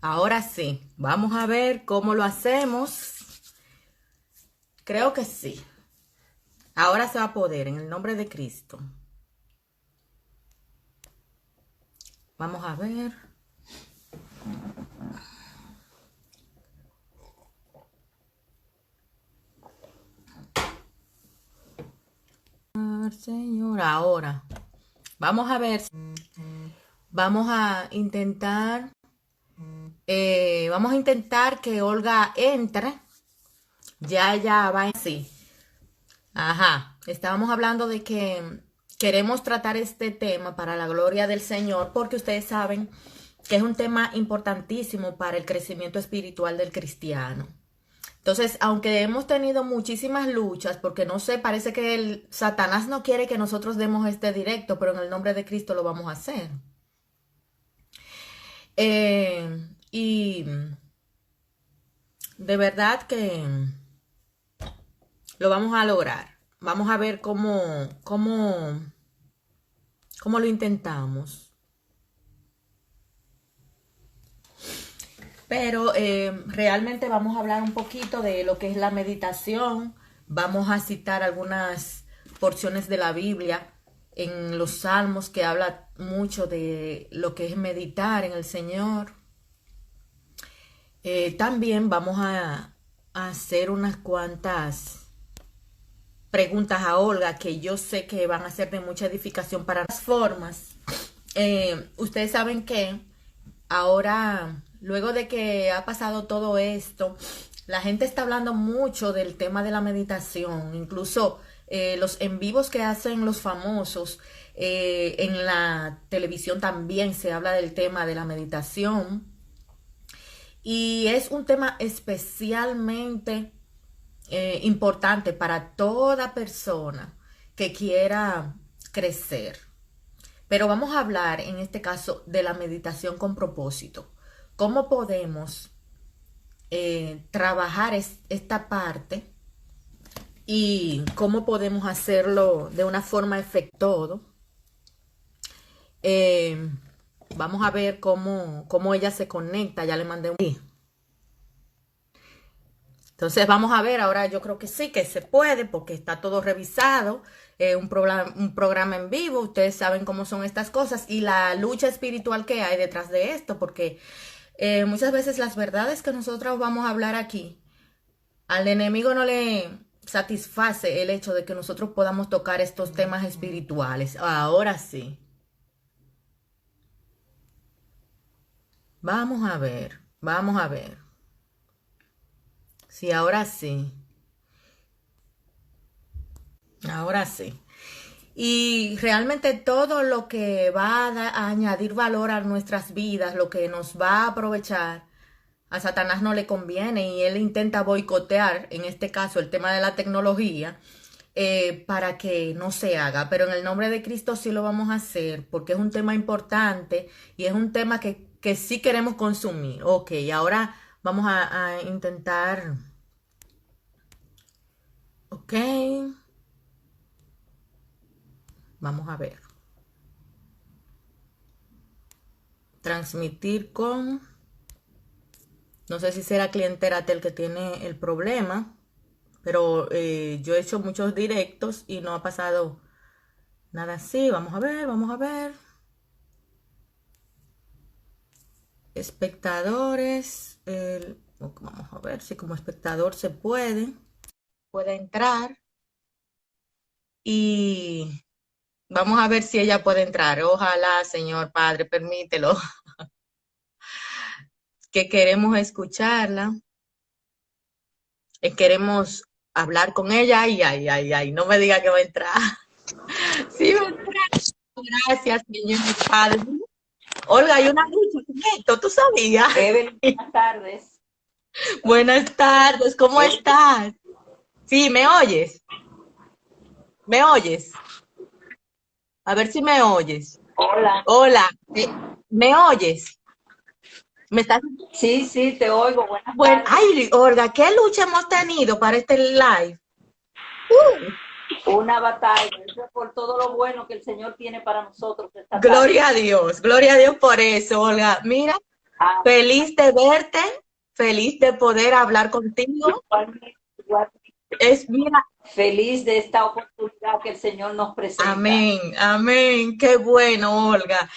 Ahora sí, vamos a ver cómo lo hacemos. Creo que sí. Ahora se va a poder, en el nombre de Cristo. Vamos a ver. Señor, ahora. Vamos a ver. Vamos a intentar. Vamos a intentar que Olga entre. Ya va. Sí. Ajá. Estábamos hablando de que queremos tratar este tema para la gloria del Señor, porque ustedes saben que es un tema importantísimo para el crecimiento espiritual del cristiano. Entonces, aunque hemos tenido muchísimas luchas, porque no sé, parece que el Satanás no quiere que nosotros demos este directo, pero en el nombre de Cristo lo vamos a hacer. Y de verdad que lo vamos a lograr. Vamos a ver cómo lo intentamos. Pero realmente vamos a hablar un poquito de lo que es la meditación. Vamos a citar algunas porciones de la Biblia en los Salmos que habla mucho de lo que es meditar en el Señor. También vamos a hacer unas cuantas preguntas a Olga que yo sé que van a ser de mucha edificación para las formas. Ustedes saben que ahora, luego de que ha pasado todo esto, la gente está hablando mucho del tema de la meditación, incluso los en vivos que hacen los famosos, en la televisión también se habla del tema de la meditación y es un tema especialmente importante para toda persona que quiera crecer. Pero vamos a hablar en este caso de la meditación con propósito. ¿Cómo podemos trabajar esta parte y cómo podemos hacerlo de una forma efectiva? Eh, Vamos a ver cómo ella se conecta. Ya le mandé un... Entonces vamos a ver, ahora yo creo que sí, que se puede porque está todo revisado, un programa en vivo, ustedes saben cómo son estas cosas y la lucha espiritual que hay detrás de esto, porque muchas veces las verdades que nosotros vamos a hablar aquí, al enemigo no le satisface el hecho de que nosotros podamos tocar estos temas espirituales. Ahora sí, vamos a ver, sí, ahora sí. Y realmente todo lo que va a añadir valor a nuestras vidas, lo que nos va a aprovechar, a Satanás no le conviene y él intenta boicotear, en este caso, el tema de la tecnología, para que no se haga. Pero en el nombre de Cristo sí lo vamos a hacer porque es un tema importante y es un tema que sí queremos consumir. Ok, ahora vamos a intentar. Ok, vamos a ver. Transmitir con... No sé si será Clienteratel que tiene el problema, pero yo he hecho muchos directos y no ha pasado nada así. Vamos a ver, vamos a ver. Espectadores. Vamos a ver si como espectador se puede entrar. Y vamos a ver si ella puede entrar. Ojalá, Señor Padre, permítelo, que queremos escucharla, queremos hablar con ella. Ay, ay, ay, ay, no me diga que va a entrar. Sí, va a entrar. Gracias, Señor Padre. Olga, hay una lucha con esto, ¿tú sabías? Evelyn, buenas tardes. Buenas tardes, ¿cómo Evelyn, estás? Sí, ¿me oyes? ¿Me oyes? A ver si me oyes. hola. Hola, ¿me oyes? ¿Me estás? Sí, sí, te oigo. Buenas Bueno, tardes. ay, Olga, ¿qué lucha hemos tenido para este live? Uh, Una batalla. Eso es por todo lo bueno que el Señor tiene para nosotros esta tarde. Gloria a Dios por eso, Olga. Mira, Ah, Feliz de verte, feliz de poder hablar contigo. igualmente, igualmente. Mira, Feliz de esta oportunidad que el Señor nos presenta. amén, amén, qué bueno, Olga.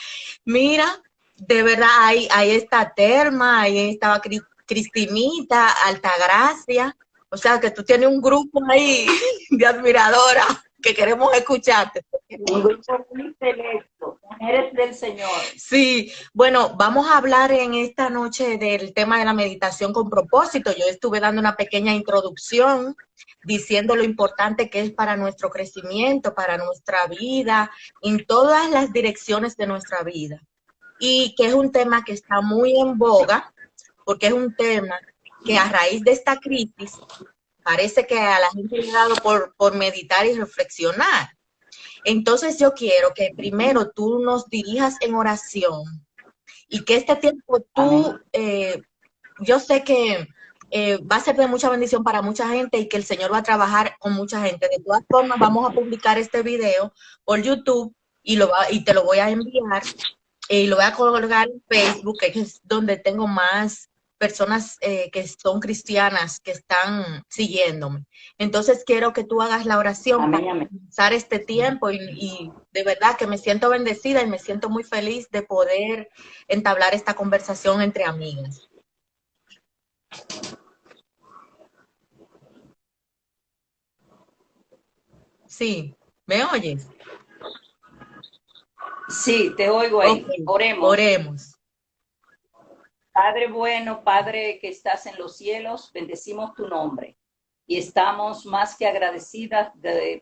Mira, de verdad, ahí está Terma, ahí estaba Cristinita, Altagracia. O sea, que tú tienes un grupo ahí de admiradoras que queremos escucharte. Un grupo muy selecto, mujeres del Señor. Sí, bueno, vamos a hablar en esta noche del tema de la meditación con propósito. Yo estuve dando una pequeña introducción diciendo lo importante que es para nuestro crecimiento, para nuestra vida, en todas las direcciones de nuestra vida. Y que es un tema que está muy en boga, porque es un tema que a raíz de esta crisis parece que a la gente le ha dado por meditar y reflexionar. Entonces yo quiero que primero tú nos dirijas en oración y que este tiempo Amén. yo sé que va a ser de mucha bendición para mucha gente y que el Señor va a trabajar con mucha gente. De todas formas, vamos a publicar este video por YouTube y te lo voy a enviar y lo voy a colgar en Facebook, que es donde tengo más personas que son cristianas que están siguiéndome. Entonces quiero que tú hagas la oración para Amén, amén. comenzar este tiempo y de verdad que me siento bendecida y me siento muy feliz de poder entablar esta conversación entre amigas. Sí, ¿me oyes? Sí, te oigo Ok, ahí. Oremos. oremos. Padre bueno, Padre que estás en los cielos, bendecimos tu nombre y estamos más que agradecidas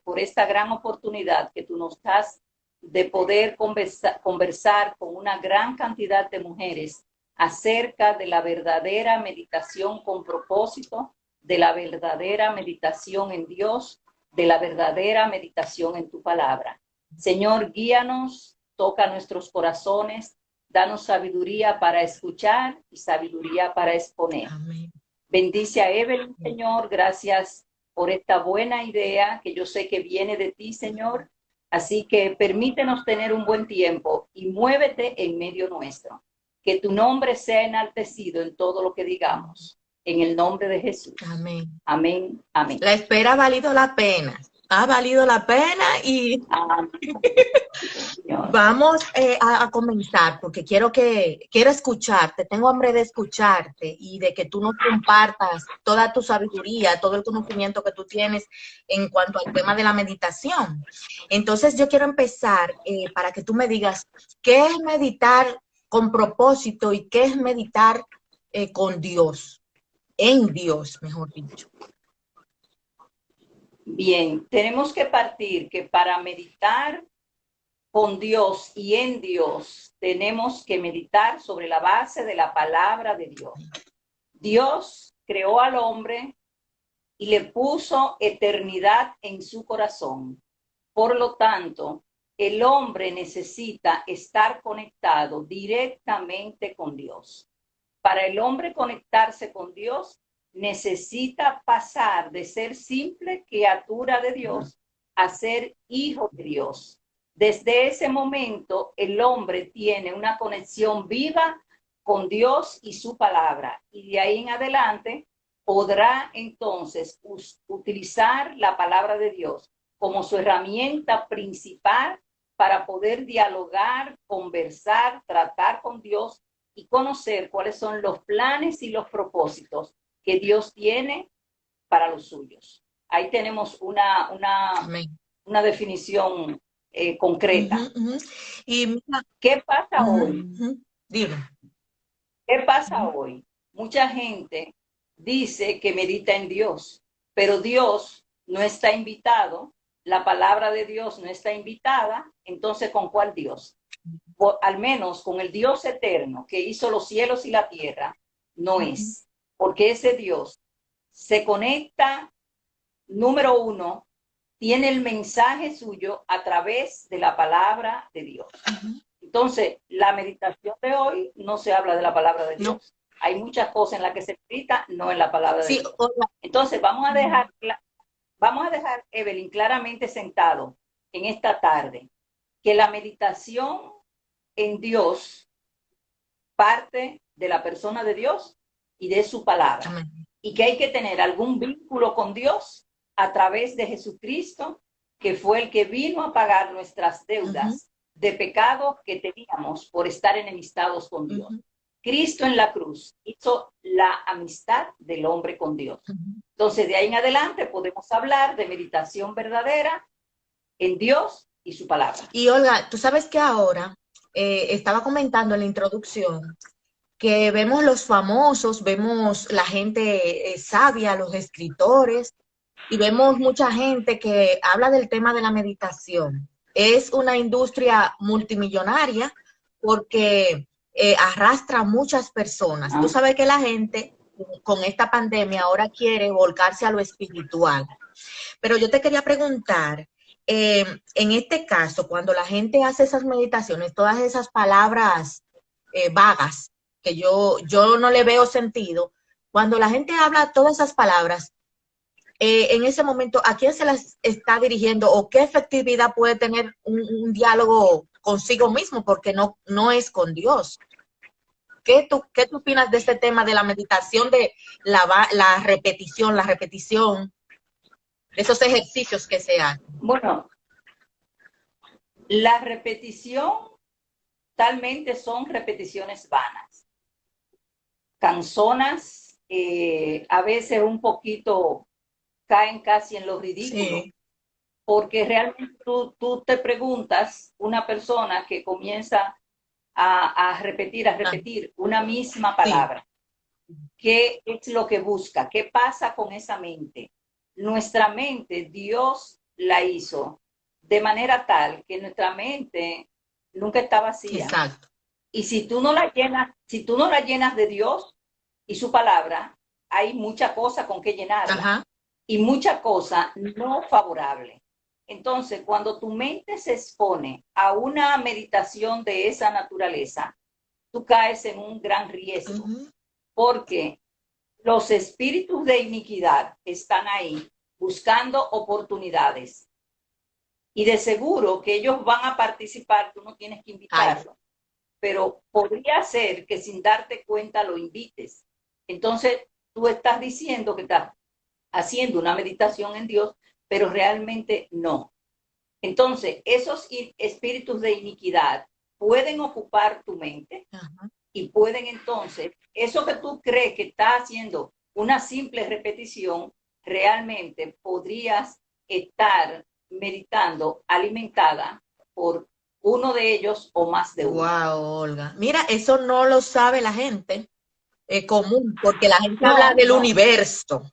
por esta gran oportunidad que tú nos das de poder conversar con una gran cantidad de mujeres acerca de la verdadera meditación con propósito, de la verdadera meditación en Dios, de la verdadera meditación en tu palabra. Señor, guíanos, toca nuestros corazones, danos sabiduría para escuchar y sabiduría para exponer. Amén. Bendice a Evelyn, Señor. Gracias por esta buena idea que yo sé que viene de ti, Señor. Así que permítenos tener un buen tiempo y muévete en medio nuestro. Que tu nombre sea enaltecido en todo lo que digamos. En el nombre de Jesús. Amén. Amén. Amén. La espera ha valido la pena. Ha valido la pena y Amén, Señor. vamos a comenzar porque quiero escucharte, tengo hambre de escucharte y de que tú nos compartas toda tu sabiduría, todo el conocimiento que tú tienes en cuanto al tema de la meditación. Entonces yo quiero empezar para que tú me digas qué es meditar con propósito y qué es meditar con Dios, en Dios, mejor dicho. Bien, tenemos que partir que para meditar con Dios y en Dios tenemos que meditar sobre la base de la palabra de Dios. Dios creó al hombre y le puso eternidad en su corazón. Por lo tanto, el hombre necesita estar conectado directamente con Dios. Para el hombre conectarse con Dios, necesita pasar de ser simple criatura de Dios a ser hijo de Dios. Desde ese momento, el hombre tiene una conexión viva con Dios y su palabra. Y de ahí en adelante podrá entonces utilizar la palabra de Dios como su herramienta principal para poder dialogar, conversar, tratar con Dios y conocer cuáles son los planes y los propósitos que Dios tiene para los suyos. Ahí tenemos una definición concreta. Y mira, ¿Qué pasa hoy? dime. ¿Qué pasa hoy? Mucha gente dice que medita en Dios, pero Dios no está invitado, la palabra de Dios no está invitada, entonces ¿con cuál Dios? Al menos con el Dios eterno que hizo los cielos y la tierra, no es, porque ese Dios se conecta, número uno, tiene el mensaje suyo a través de la palabra de Dios. Entonces, la meditación de hoy no se habla de la palabra de Dios. No. Hay muchas cosas en las que se medita, no en la palabra de Dios. Entonces, vamos a dejar, Evelyn, claramente sentado en esta tarde, que la meditación en Dios parte de la persona de Dios y de su palabra. Amén. Y que hay que tener algún vínculo con Dios a través de Jesucristo, que fue el que vino a pagar nuestras deudas de pecado que teníamos por estar enemistados con Dios. Cristo en la cruz hizo la amistad del hombre con Dios. Entonces, de ahí en adelante podemos hablar de meditación verdadera en Dios y su palabra. Y Olga, tú sabes que ahora estaba comentando en la introducción que vemos los famosos, vemos la gente sabia, los escritores, y vemos mucha gente que habla del tema de la meditación. Es una industria multimillonaria porque arrastra a muchas personas. Tú sabes que la gente con esta pandemia ahora quiere volcarse a lo espiritual. Pero yo te quería preguntar, en este caso, cuando la gente hace esas meditaciones, todas esas palabras vagas, que yo no le veo sentido, cuando la gente habla todas esas palabras, en ese momento, ¿a quién se las está dirigiendo o qué efectividad puede tener un diálogo consigo mismo? Porque no es con Dios. ¿Qué tú opinas de este tema de la meditación, de la repetición, de esos ejercicios que se hacen? Bueno, la repetición talmente son repeticiones vanas, canzonas, a veces un poquito caen casi en lo ridículo, Sí. porque realmente tú te preguntas, una persona que comienza a repetir una misma palabra, ¿qué es lo que busca? ¿Qué pasa con esa mente? Nuestra mente, Dios la hizo de manera tal que nuestra mente nunca está vacía. Exacto. Y si tú no la llenas de Dios y su palabra, hay mucha cosa con que llenarla. Ajá. Y mucha cosa no favorable. Entonces, cuando tu mente se expone a una meditación de esa naturaleza, tú caes en un gran riesgo, porque los espíritus de iniquidad están ahí buscando oportunidades. Y de seguro que ellos van a participar, tú no tienes que invitarlo, pero podría ser que sin darte cuenta lo invites. Entonces, tú estás diciendo que estás haciendo una meditación en Dios, pero realmente no. Entonces, esos espíritus de iniquidad pueden ocupar tu mente y pueden entonces, eso que tú crees que está haciendo una simple repetición, realmente podrías estar meditando alimentada por uno de ellos o más de uno. Wow, Olga. Mira, eso no lo sabe la gente común, porque la gente habla del universo.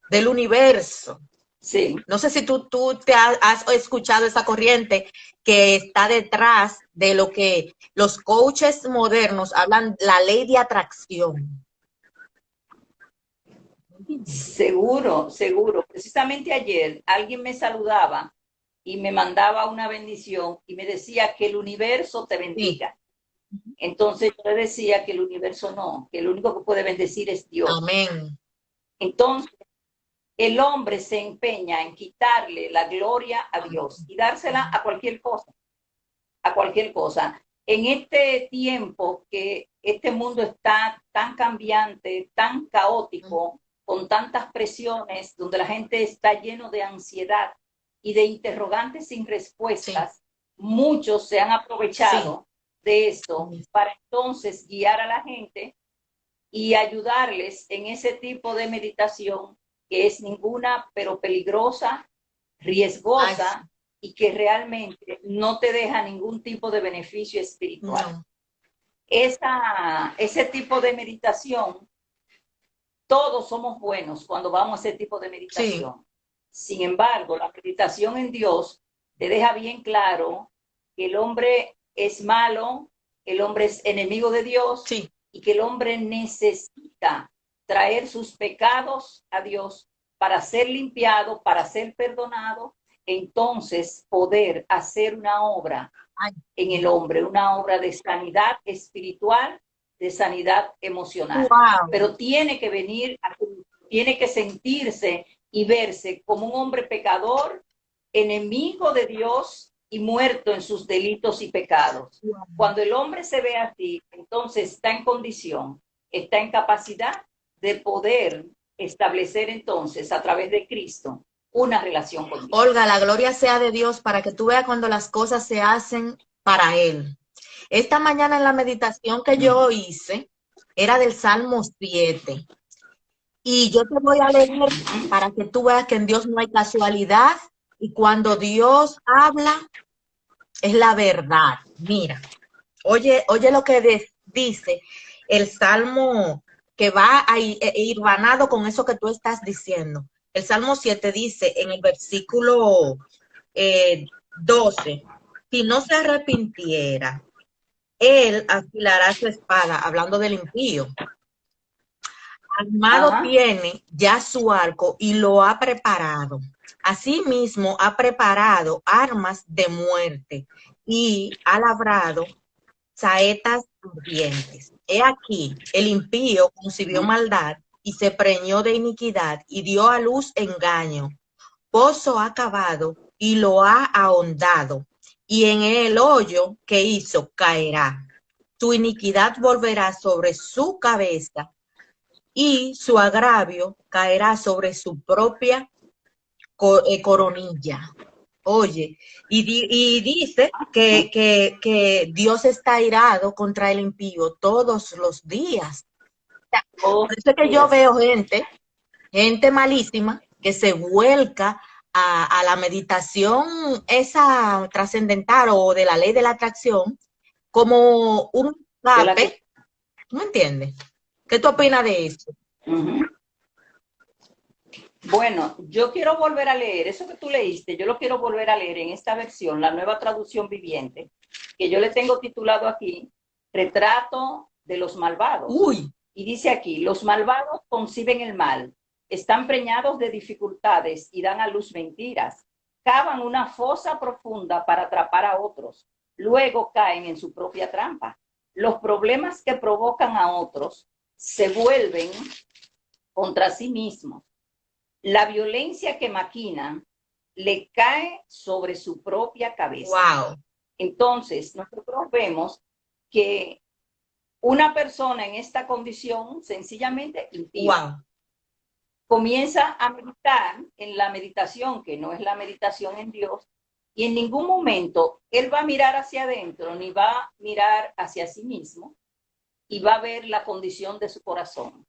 Del universo. Sí. No sé si tú te has escuchado esa corriente que está detrás de lo que los coaches modernos hablan, la ley de atracción. Seguro, seguro. Precisamente ayer alguien me saludaba y me mandaba una bendición y me decía que el universo te bendiga. Sí. Entonces yo le decía que el universo no, que el único que puede bendecir es Dios. Amén. Entonces, el hombre se empeña en quitarle la gloria a Dios y dársela a cualquier cosa, a cualquier cosa. En este tiempo que este mundo está tan cambiante, tan caótico, con tantas presiones, donde la gente está lleno de ansiedad y de interrogantes sin respuestas, muchos se han aprovechado de esto para entonces guiar a la gente y ayudarles en ese tipo de meditación que es ninguna, pero peligrosa, riesgosa y que realmente no te deja ningún tipo de beneficio espiritual. No. Ese tipo de meditación, todos somos buenos cuando vamos a ese tipo de meditación. Sin embargo, la meditación en Dios te deja bien claro que el hombre es malo, el hombre es enemigo de Dios y que el hombre necesita traer sus pecados a Dios para ser limpiado, para ser perdonado, entonces poder hacer una obra en el hombre, una obra de sanidad espiritual, de sanidad emocional. Wow. Pero tiene que venir, tiene que sentirse y verse como un hombre pecador, enemigo de Dios y muerto en sus delitos y pecados. Cuando el hombre se ve así, entonces está en condición, está en capacidad de poder establecer entonces a través de Cristo una relación con Dios. Olga, la gloria sea de Dios para que tú veas cuando las cosas se hacen para Él. Esta mañana en la meditación que yo hice era del Salmo 7. Y yo te voy a leer para que tú veas que en Dios no hay casualidad y cuando Dios habla es la verdad. Mira, oye lo que dice el Salmo que va a ir vanado con eso que tú estás diciendo. El Salmo 7 dice en el versículo 12, si no se arrepintiera, él afilará su espada, hablando del impío. Armado tiene ya su arco y lo ha preparado. Asimismo ha preparado armas de muerte y ha labrado saetas ardientes. He aquí, el impío concibió maldad y se preñó de iniquidad y dio a luz engaño. Pozo ha cavado y lo ha ahondado, y en el hoyo que hizo caerá. Su iniquidad volverá sobre su cabeza y su agravio caerá sobre su propia coronilla. Oye, y dice que Dios está airado contra el impío todos los días. Por eso es que yo veo gente malísima que se vuelca a la meditación esa trascendental o de la ley de la atracción como un escape. ¿Tú me entiendes? ¿Qué tú opinas de eso? Bueno, yo quiero volver a leer eso que tú leíste, yo lo quiero volver a leer en esta versión, la Nueva Traducción Viviente, que yo le tengo titulado aquí, Retrato de los Malvados. Uy. Y dice aquí, los malvados conciben el mal, están preñados de dificultades y dan a luz mentiras, cavan una fosa profunda para atrapar a otros, luego caen en su propia trampa. Los problemas que provocan a otros se vuelven contra sí mismos. La violencia que maquinan le cae sobre su propia cabeza. Wow. Entonces, nosotros vemos que una persona en esta condición, sencillamente impía, comienza a meditar en la meditación, que no es la meditación en Dios, y en ningún momento él va a mirar hacia adentro, ni va a mirar hacia sí mismo, y va a ver la condición de su corazón.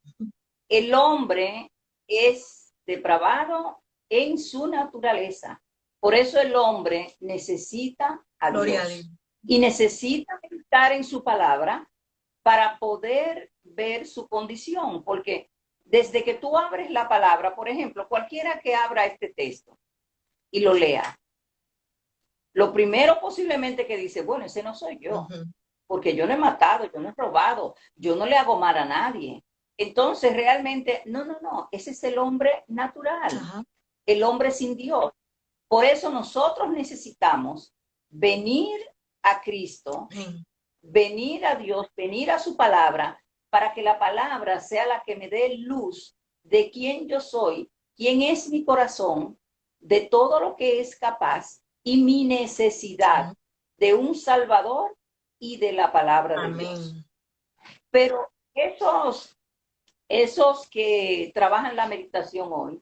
El hombre es depravado en su naturaleza. Por eso el hombre necesita a Dios y necesita meditar en su palabra para poder ver su condición, porque desde que tú abres la palabra, por ejemplo, cualquiera que abra este texto y lo lea, lo primero posiblemente que dice, bueno, ese no soy yo, porque yo no he matado, yo no he robado, yo no le hago mal a nadie. Entonces, realmente, no, ese es el hombre natural, el hombre sin Dios. Por eso nosotros necesitamos venir a Cristo, venir a Dios, venir a su palabra, para que la palabra sea la que me dé luz de quién yo soy, quién es mi corazón, de todo lo que es capaz y mi necesidad de un Salvador y de la palabra de Dios. Pero esos que trabajan la meditación hoy,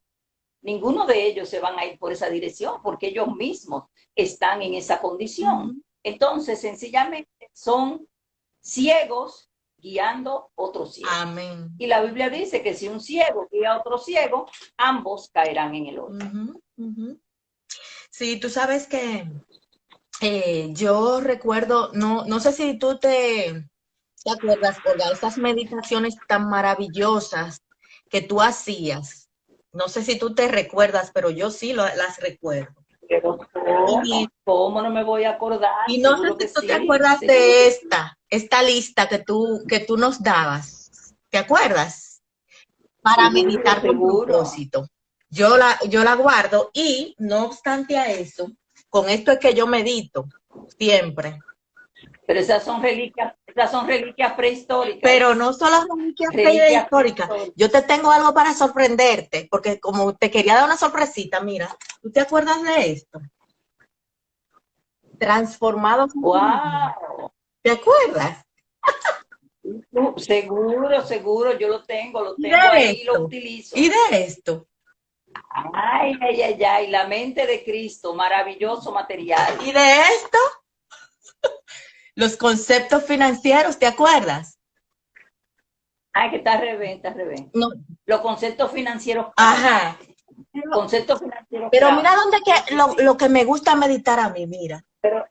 ninguno de ellos se van a ir por esa dirección porque ellos mismos están en esa condición. Entonces, sencillamente son ciegos guiando otros ciegos. Amén. Y la Biblia dice que si un ciego guía a otro ciego, ambos caerán en el hoyo. Sí, tú sabes que yo recuerdo, no sé si tú te acuerdas, Olga, esas meditaciones tan maravillosas que tú hacías. No sé si tú te recuerdas, pero yo sí las recuerdo. Pero ¿cómo no me voy a acordar? Y no sé si tú te acuerdas de esta lista que tú nos dabas. ¿Te acuerdas? Para meditar con propósito. Yo la guardo y, no obstante a eso, con esto es que yo medito siempre. Pero esas son reliquias prehistóricas. Pero no solo reliquias prehistóricas. Yo te tengo algo para sorprenderte, porque como te quería dar una sorpresita, mira, ¿tú te acuerdas de esto? Transformados en su imagen. Wow. ¿Te acuerdas? Seguro, seguro, yo lo Y tengo de ahí y lo esto, y utilizo. de esto, Ay, ay, ay, ay, la mente de Cristo, maravilloso material. y de esto, los conceptos financieros, ¿te acuerdas? Ay, que está al revés, está al revés. No. Los conceptos financieros clave. Ajá. Conceptos financieros Pero mira clave. dónde Sí, que sí, sí. lo que me gusta meditar a mí, mira. Pero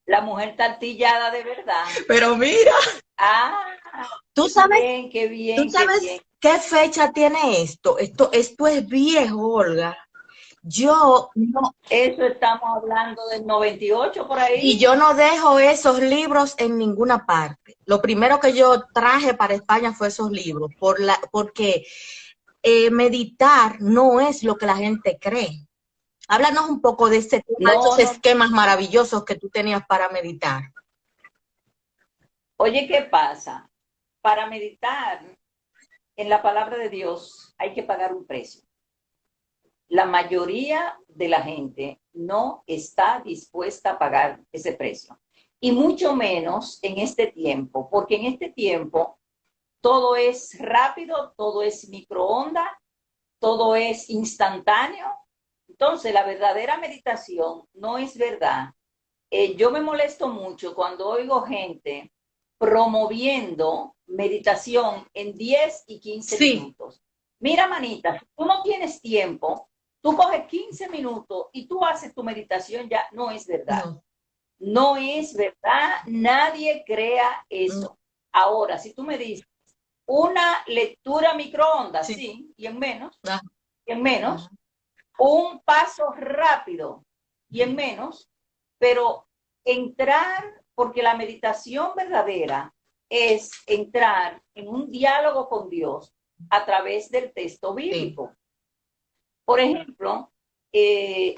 la mujer tartillada de verdad. Pero mira, Ah, tú qué sabes, bien, qué tú bien, qué bien. sabes qué fecha tiene esto. Esto es viejo, Olga. Yo no, Eso estamos hablando del 98 por y ahí. yo no dejo esos libros en ninguna parte. Lo primero que yo traje para España fue esos libros, porque meditar no es lo que la gente cree. Háblanos un poco de ese tema, de esos No, no. esquemas maravillosos que tú tenías para meditar. Oye, ¿qué pasa? Para meditar en la palabra de Dios hay que pagar un precio. La mayoría de la gente no está dispuesta a pagar ese precio. Y mucho menos en este tiempo, porque en este tiempo todo es rápido, todo es microondas, todo es instantáneo. Entonces, la verdadera meditación no es verdad. Yo me molesto mucho cuando oigo gente promoviendo meditación en 10 y 15 Sí, minutos. Mira, manita, si tú no tienes tiempo, tú coges 15 minutos y tú haces tu meditación, ya no es verdad. no, No es verdad, nadie crea no, eso. Ahora, si tú me dices una lectura microondas, sí, sí, y en menos, ah, y en ah, menos, un paso rápido y en menos, pero entrar, porque la meditación verdadera es entrar en un diálogo con Dios a través del texto sí, bíblico. Por ejemplo, eh,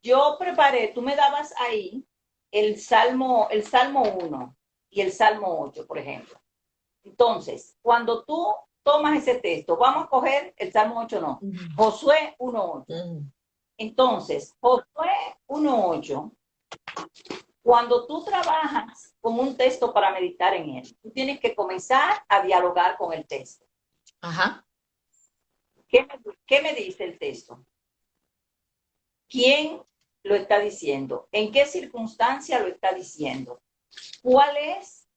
yo preparé, tú me dabas ahí el Salmo 1 y el Salmo 8, por ejemplo. Entonces, cuando tú tomas ese texto, vamos a coger el Salmo 8, no, ujú, Josué 1:8. ujú, Entonces, Josué 1:8, cuando tú trabajas con un texto para meditar en él, tú tienes que comenzar a dialogar con el texto. ajá, ¿Qué me dice el texto? ¿Quién lo está diciendo? ¿En qué circunstancia lo está diciendo? ¿Cuál es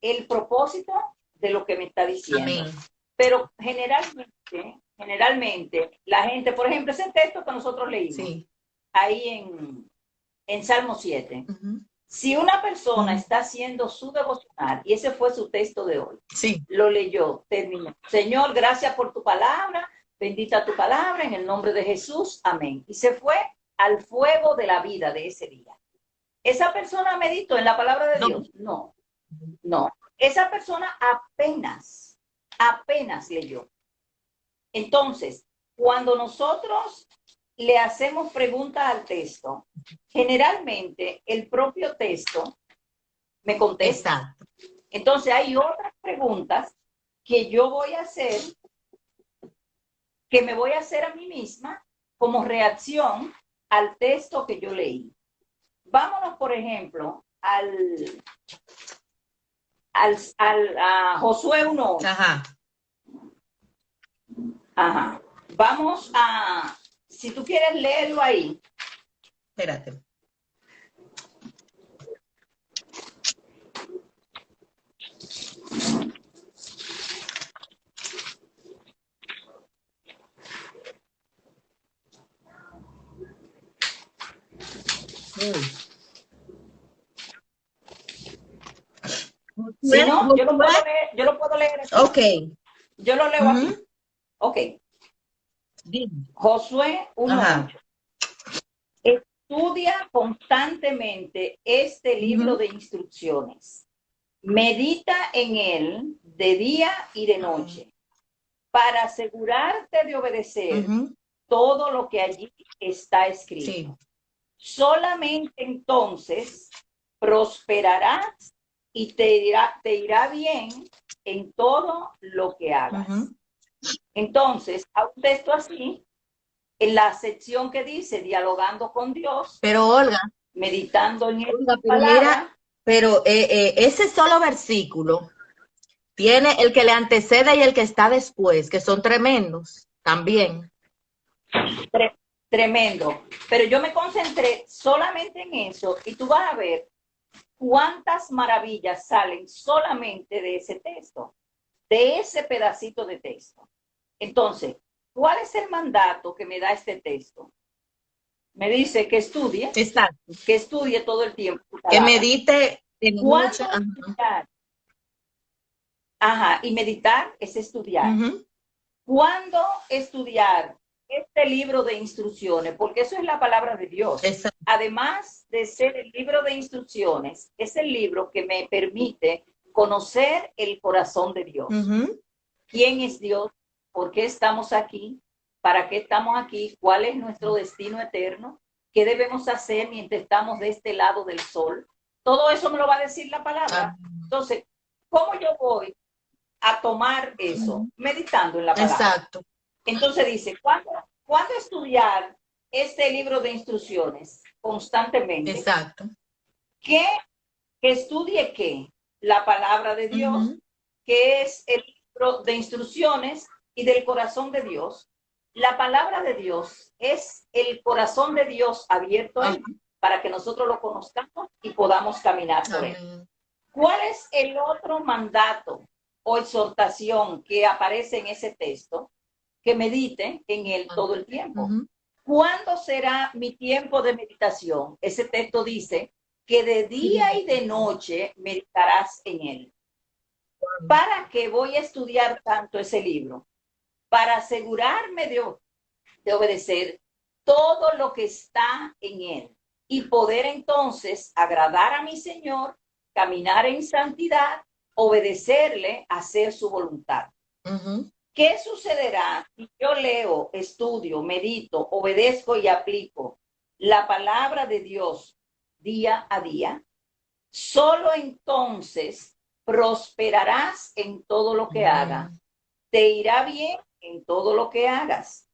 el propósito de lo que me está diciendo? amén, Pero generalmente, la gente, por ejemplo, ese texto que nosotros leímos sí, ahí en Salmo 7, ujú, si una persona ujú, está haciendo su devocional, y ese fue su texto de hoy, sí, lo leyó, terminó. Señor, gracias por tu palabra, bendita tu palabra, en el nombre de Jesús, amén. Y se fue al fuego de la vida de ese día. ¿Esa persona meditó en la palabra de no, Dios? No, no. Esa persona apenas leyó. Entonces, cuando nosotros le hacemos preguntas al texto, generalmente el propio texto me contesta. exacto, Entonces, hay otras preguntas que yo voy a hacer, que me voy a hacer a mí misma como reacción al texto que yo leí. Vámonos, por ejemplo, a Josué 1:8. ajá, Ajá. Vamos a, si tú quieres leerlo ahí. espérate, uy, Si Josué, no, Josué, yo lo puedo leer así. ok, Yo lo leo ujú, así. Ok. dime, Josué ajá, 1:8. Estudia constantemente este libro ujú, de instrucciones. Medita en él de día y de ah, noche para asegurarte de obedecer ujú, todo lo que allí está sí, escrito. Solamente entonces prosperarás y te irá bien en todo lo que ujú, hagas. Entonces, a un texto así, en la sección que dice dialogando con Dios, Pero Olga, meditando en Olga, esta pero mira, palabra. pero ese solo versículo tiene el que le antecede y el que está después, que son tremendos también. Tre tremendo. Pero yo me concentré solamente en eso y tú vas a ver cuántas maravillas salen solamente de ese texto, de ese pedacito de texto. Entonces, ¿cuál es el mandato que me da este texto? Me dice Exacto. que estudie todo el tiempo tu Que palabra. medite en ¿Cuándo mucha. estudiar? Ajá, y meditar es estudiar. Uh-huh. ¿Cuándo estudiar este libro de instrucciones? Porque eso es la palabra de Dios. Exacto. Además de ser el libro de instrucciones, es el libro que me permite conocer el corazón de Dios. Uh-huh. ¿Quién es Dios? ¿Por qué estamos aquí? ¿Para qué estamos aquí? ¿Cuál es nuestro destino eterno? ¿Qué debemos hacer mientras estamos de este lado del sol? Todo eso me lo va a decir la palabra. Entonces, ¿cómo yo voy a tomar eso? Meditando en la palabra. Exacto. Entonces dice, ¿cuándo estudiar este libro de instrucciones? Constantemente. Exacto. ¿Que estudie qué? La palabra de Dios, Uh-huh. que es el libro de instrucciones y del corazón de Dios. La palabra de Dios es el corazón de Dios abierto a él, para que nosotros lo conozcamos y podamos caminar por él. ¿Cuál es el otro mandato o exhortación que aparece en ese texto? Que medite en él todo el tiempo. Uh-huh. ¿Cuándo será mi tiempo de meditación? Ese texto dice que de día y de noche meditarás en él. ¿Para qué voy a estudiar tanto ese libro? Para asegurarme de obedecer todo lo que está en él y poder entonces agradar a mi Señor, caminar en santidad, obedecerle, hacer su voluntad. Uh-huh. ¿Qué sucederá si yo leo, estudio, medito, obedezco y aplico la palabra de Dios día a día? Solo entonces prosperarás en todo lo que hagas. Te irá bien en todo lo que hagas.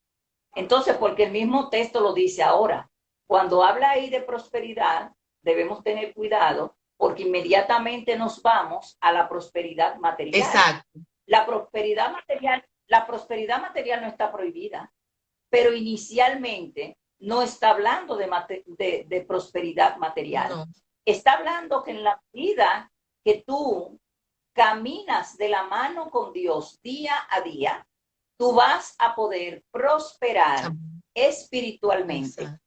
Entonces, porque el mismo texto lo dice ahora, cuando habla ahí de prosperidad, debemos tener cuidado porque inmediatamente nos vamos a la prosperidad material. Exacto. La prosperidad material no está prohibida, pero inicialmente no está hablando de prosperidad material. No. Está hablando que en la vida que tú caminas de la mano con Dios día a día, tú vas a poder prosperar espiritualmente. Exacto.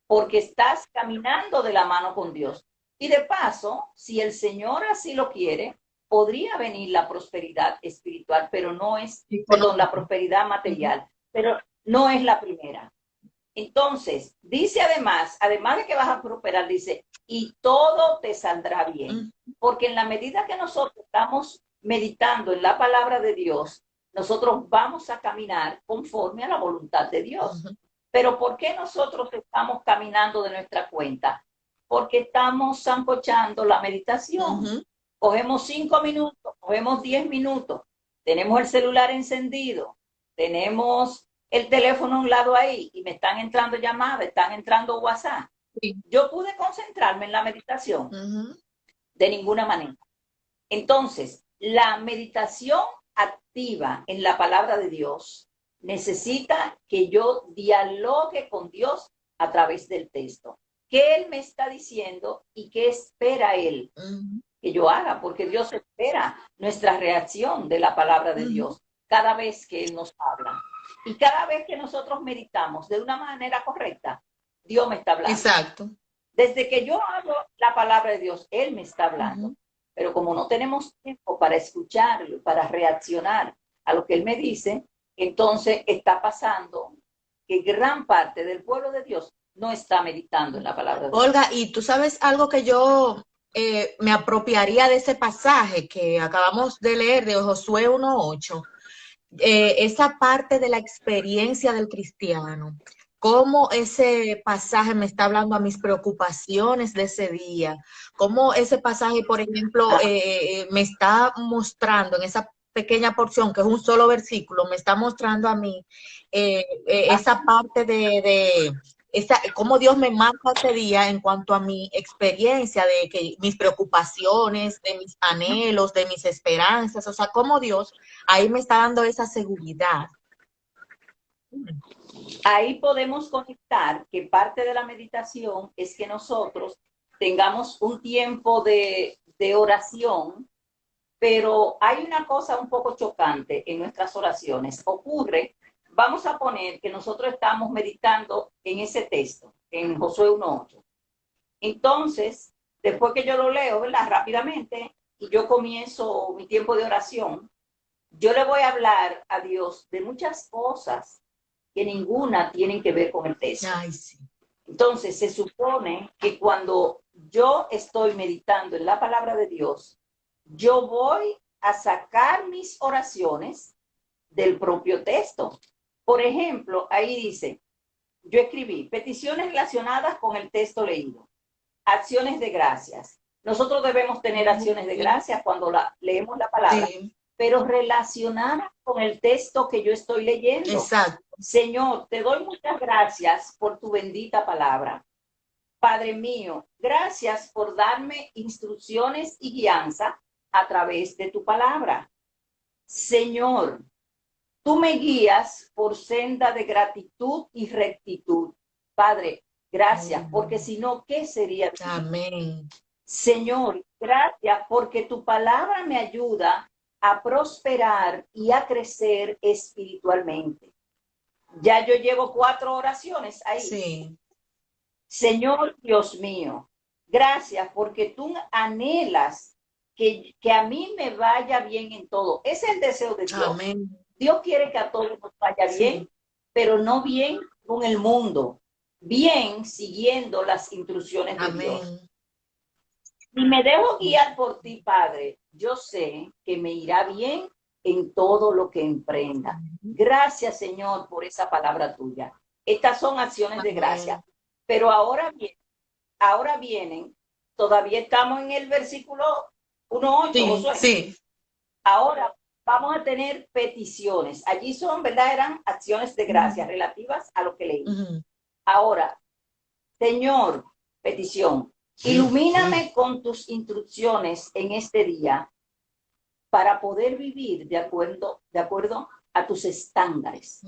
Porque estás caminando de la mano con Dios. Y de paso, si el Señor así lo quiere, podría venir la prosperidad espiritual, pero no es, perdón, la prosperidad material, pero no es la primera. Entonces, dice además de que vas a prosperar, dice, y todo te saldrá bien. Porque en la medida que nosotros estamos meditando en la palabra de Dios, nosotros vamos a caminar conforme a la voluntad de Dios. Pero ¿por qué nosotros estamos caminando de nuestra cuenta? Porque estamos zancochando la meditación. Cogemos 5 minutos, cogemos 10 minutos, tenemos el celular encendido, tenemos el teléfono a un lado ahí y me están entrando llamadas, están entrando WhatsApp. Sí. Yo pude concentrarme en la meditación de ninguna manera. Entonces, la meditación activa en la palabra de Dios necesita que yo dialogue con Dios a través del texto. ¿Qué Él me está diciendo y qué espera Él que yo haga? Porque Dios espera nuestra reacción de la palabra de Dios cada vez que Él nos habla. Y cada vez que nosotros meditamos de una manera correcta, Dios me está hablando. Exacto. Desde que yo hablo la palabra de Dios, Él me está hablando. Pero como no tenemos tiempo para escucharlo, para reaccionar a lo que Él me dice, entonces está pasando que gran parte del pueblo de Dios no está meditando en la palabra de Dios. Olga, y tú sabes algo que yo me apropiaría de ese pasaje que acabamos de leer de Josué 1:8. Esa parte de la experiencia del cristiano, cómo ese pasaje me está hablando a mis preocupaciones de ese día, cómo ese pasaje, por ejemplo, me está mostrando en esa pequeña porción, que es un solo versículo, me está mostrando a mí esa parte cómo Dios me marca ese día en cuanto a mi experiencia, de que mis preocupaciones, de mis anhelos, de mis esperanzas, o sea, cómo Dios ahí me está dando esa seguridad. Ahí podemos conectar que parte de la meditación es que nosotros tengamos un tiempo de oración, pero hay una cosa un poco chocante en nuestras oraciones. Ocurre, vamos a poner que nosotros estamos meditando en ese texto, en Josué 1:8. Entonces, después que yo lo leo, ¿verdad? Rápidamente, y yo comienzo mi tiempo de oración, yo le voy a hablar a Dios de muchas cosas que ninguna tienen que ver con el texto. Ay, sí. Entonces, se supone que cuando yo estoy meditando en la palabra de Dios, yo voy a sacar mis oraciones del propio texto. Por ejemplo, ahí dice, yo escribí peticiones relacionadas con el texto leído, acciones de gracias. Nosotros debemos tener acciones de gracias cuando leemos la palabra, sí, pero relacionadas con el texto que yo estoy leyendo. Exacto. Señor, te doy muchas gracias por tu bendita palabra. Padre mío, gracias por darme instrucciones y guianza a través de tu palabra. Señor, tú me guías por senda de gratitud y rectitud. Padre, gracias, porque si no, ¿qué sería? Amén. Señor, gracias porque tu palabra me ayuda a prosperar y a crecer espiritualmente. Ya yo llevo 4 oraciones ahí. Sí. Señor Dios mío, gracias porque tú anhelas que a mí me vaya bien en todo. Ese es el deseo de Dios. Amén. Dios quiere que a todos nos vaya bien, sí, pero no bien con el mundo, bien siguiendo las instrucciones de Amén. Dios. Si me dejo guiar por ti, Padre, yo sé que me irá bien en todo lo que emprenda. Gracias, Señor, por esa palabra tuya. Estas son acciones de gracia. Pero ahora vienen, todavía estamos en el versículo 1:8. Sí, sí. Ahora vamos a tener peticiones. Allí son, ¿verdad? Eran acciones de gracia relativas a lo que leí. Ahora, Señor, petición. Ilumíname con tus instrucciones en este día para poder vivir de acuerdo a tus estándares.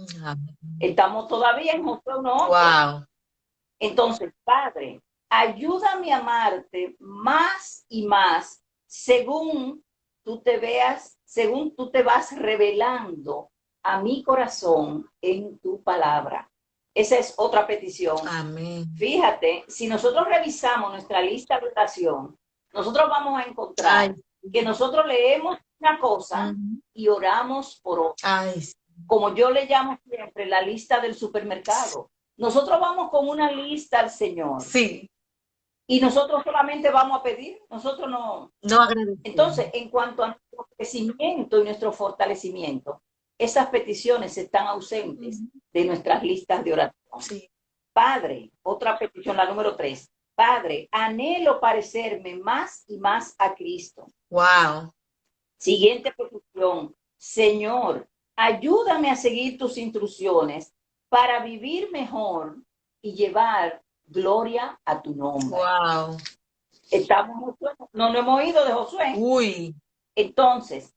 Estamos todavía en Josué 1:8. Wow. Entonces, Padre, ayúdame a amarte más y más según tú te vas revelando a mi corazón en tu palabra. Esa es otra petición. Amén. Fíjate, si nosotros revisamos nuestra lista de oración, nosotros vamos a encontrar que nosotros leemos una cosa y oramos por otra. Como yo le llamo siempre la lista del supermercado. Nosotros vamos con una lista al Señor. Sí. Y nosotros solamente vamos a pedir, nosotros no agradecemos. Entonces, en cuanto a nuestro crecimiento y nuestro fortalecimiento, esas peticiones están ausentes de nuestras listas de oración. Sí. Padre, otra petición, la número 3. Padre, anhelo parecerme más y más a Cristo. Wow. Siguiente petición. Señor, ayúdame a seguir tus instrucciones para vivir mejor y llevar gloria a tu nombre. Wow. No nos hemos oído de Josué. Uy. Entonces,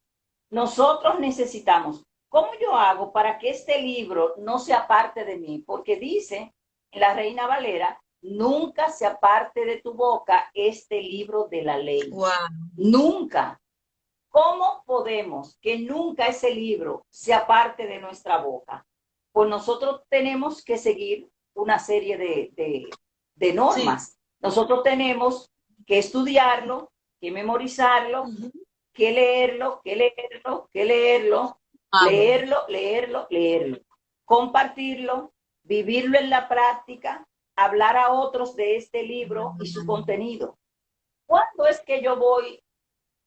nosotros necesitamos, ¿cómo yo hago para que este libro no se aparte de mí? Porque dice en la Reina Valera, nunca se aparte de tu boca este libro de la ley. Wow. Nunca. ¿Cómo podemos que nunca ese libro se aparte de nuestra boca? Pues nosotros tenemos que seguir una serie de normas. Sí. Nosotros tenemos que estudiarlo, que memorizarlo, que leerlo, leerlo, compartirlo, vivirlo en la práctica, hablar a otros de este libro y su contenido. ¿Cuándo es que yo voy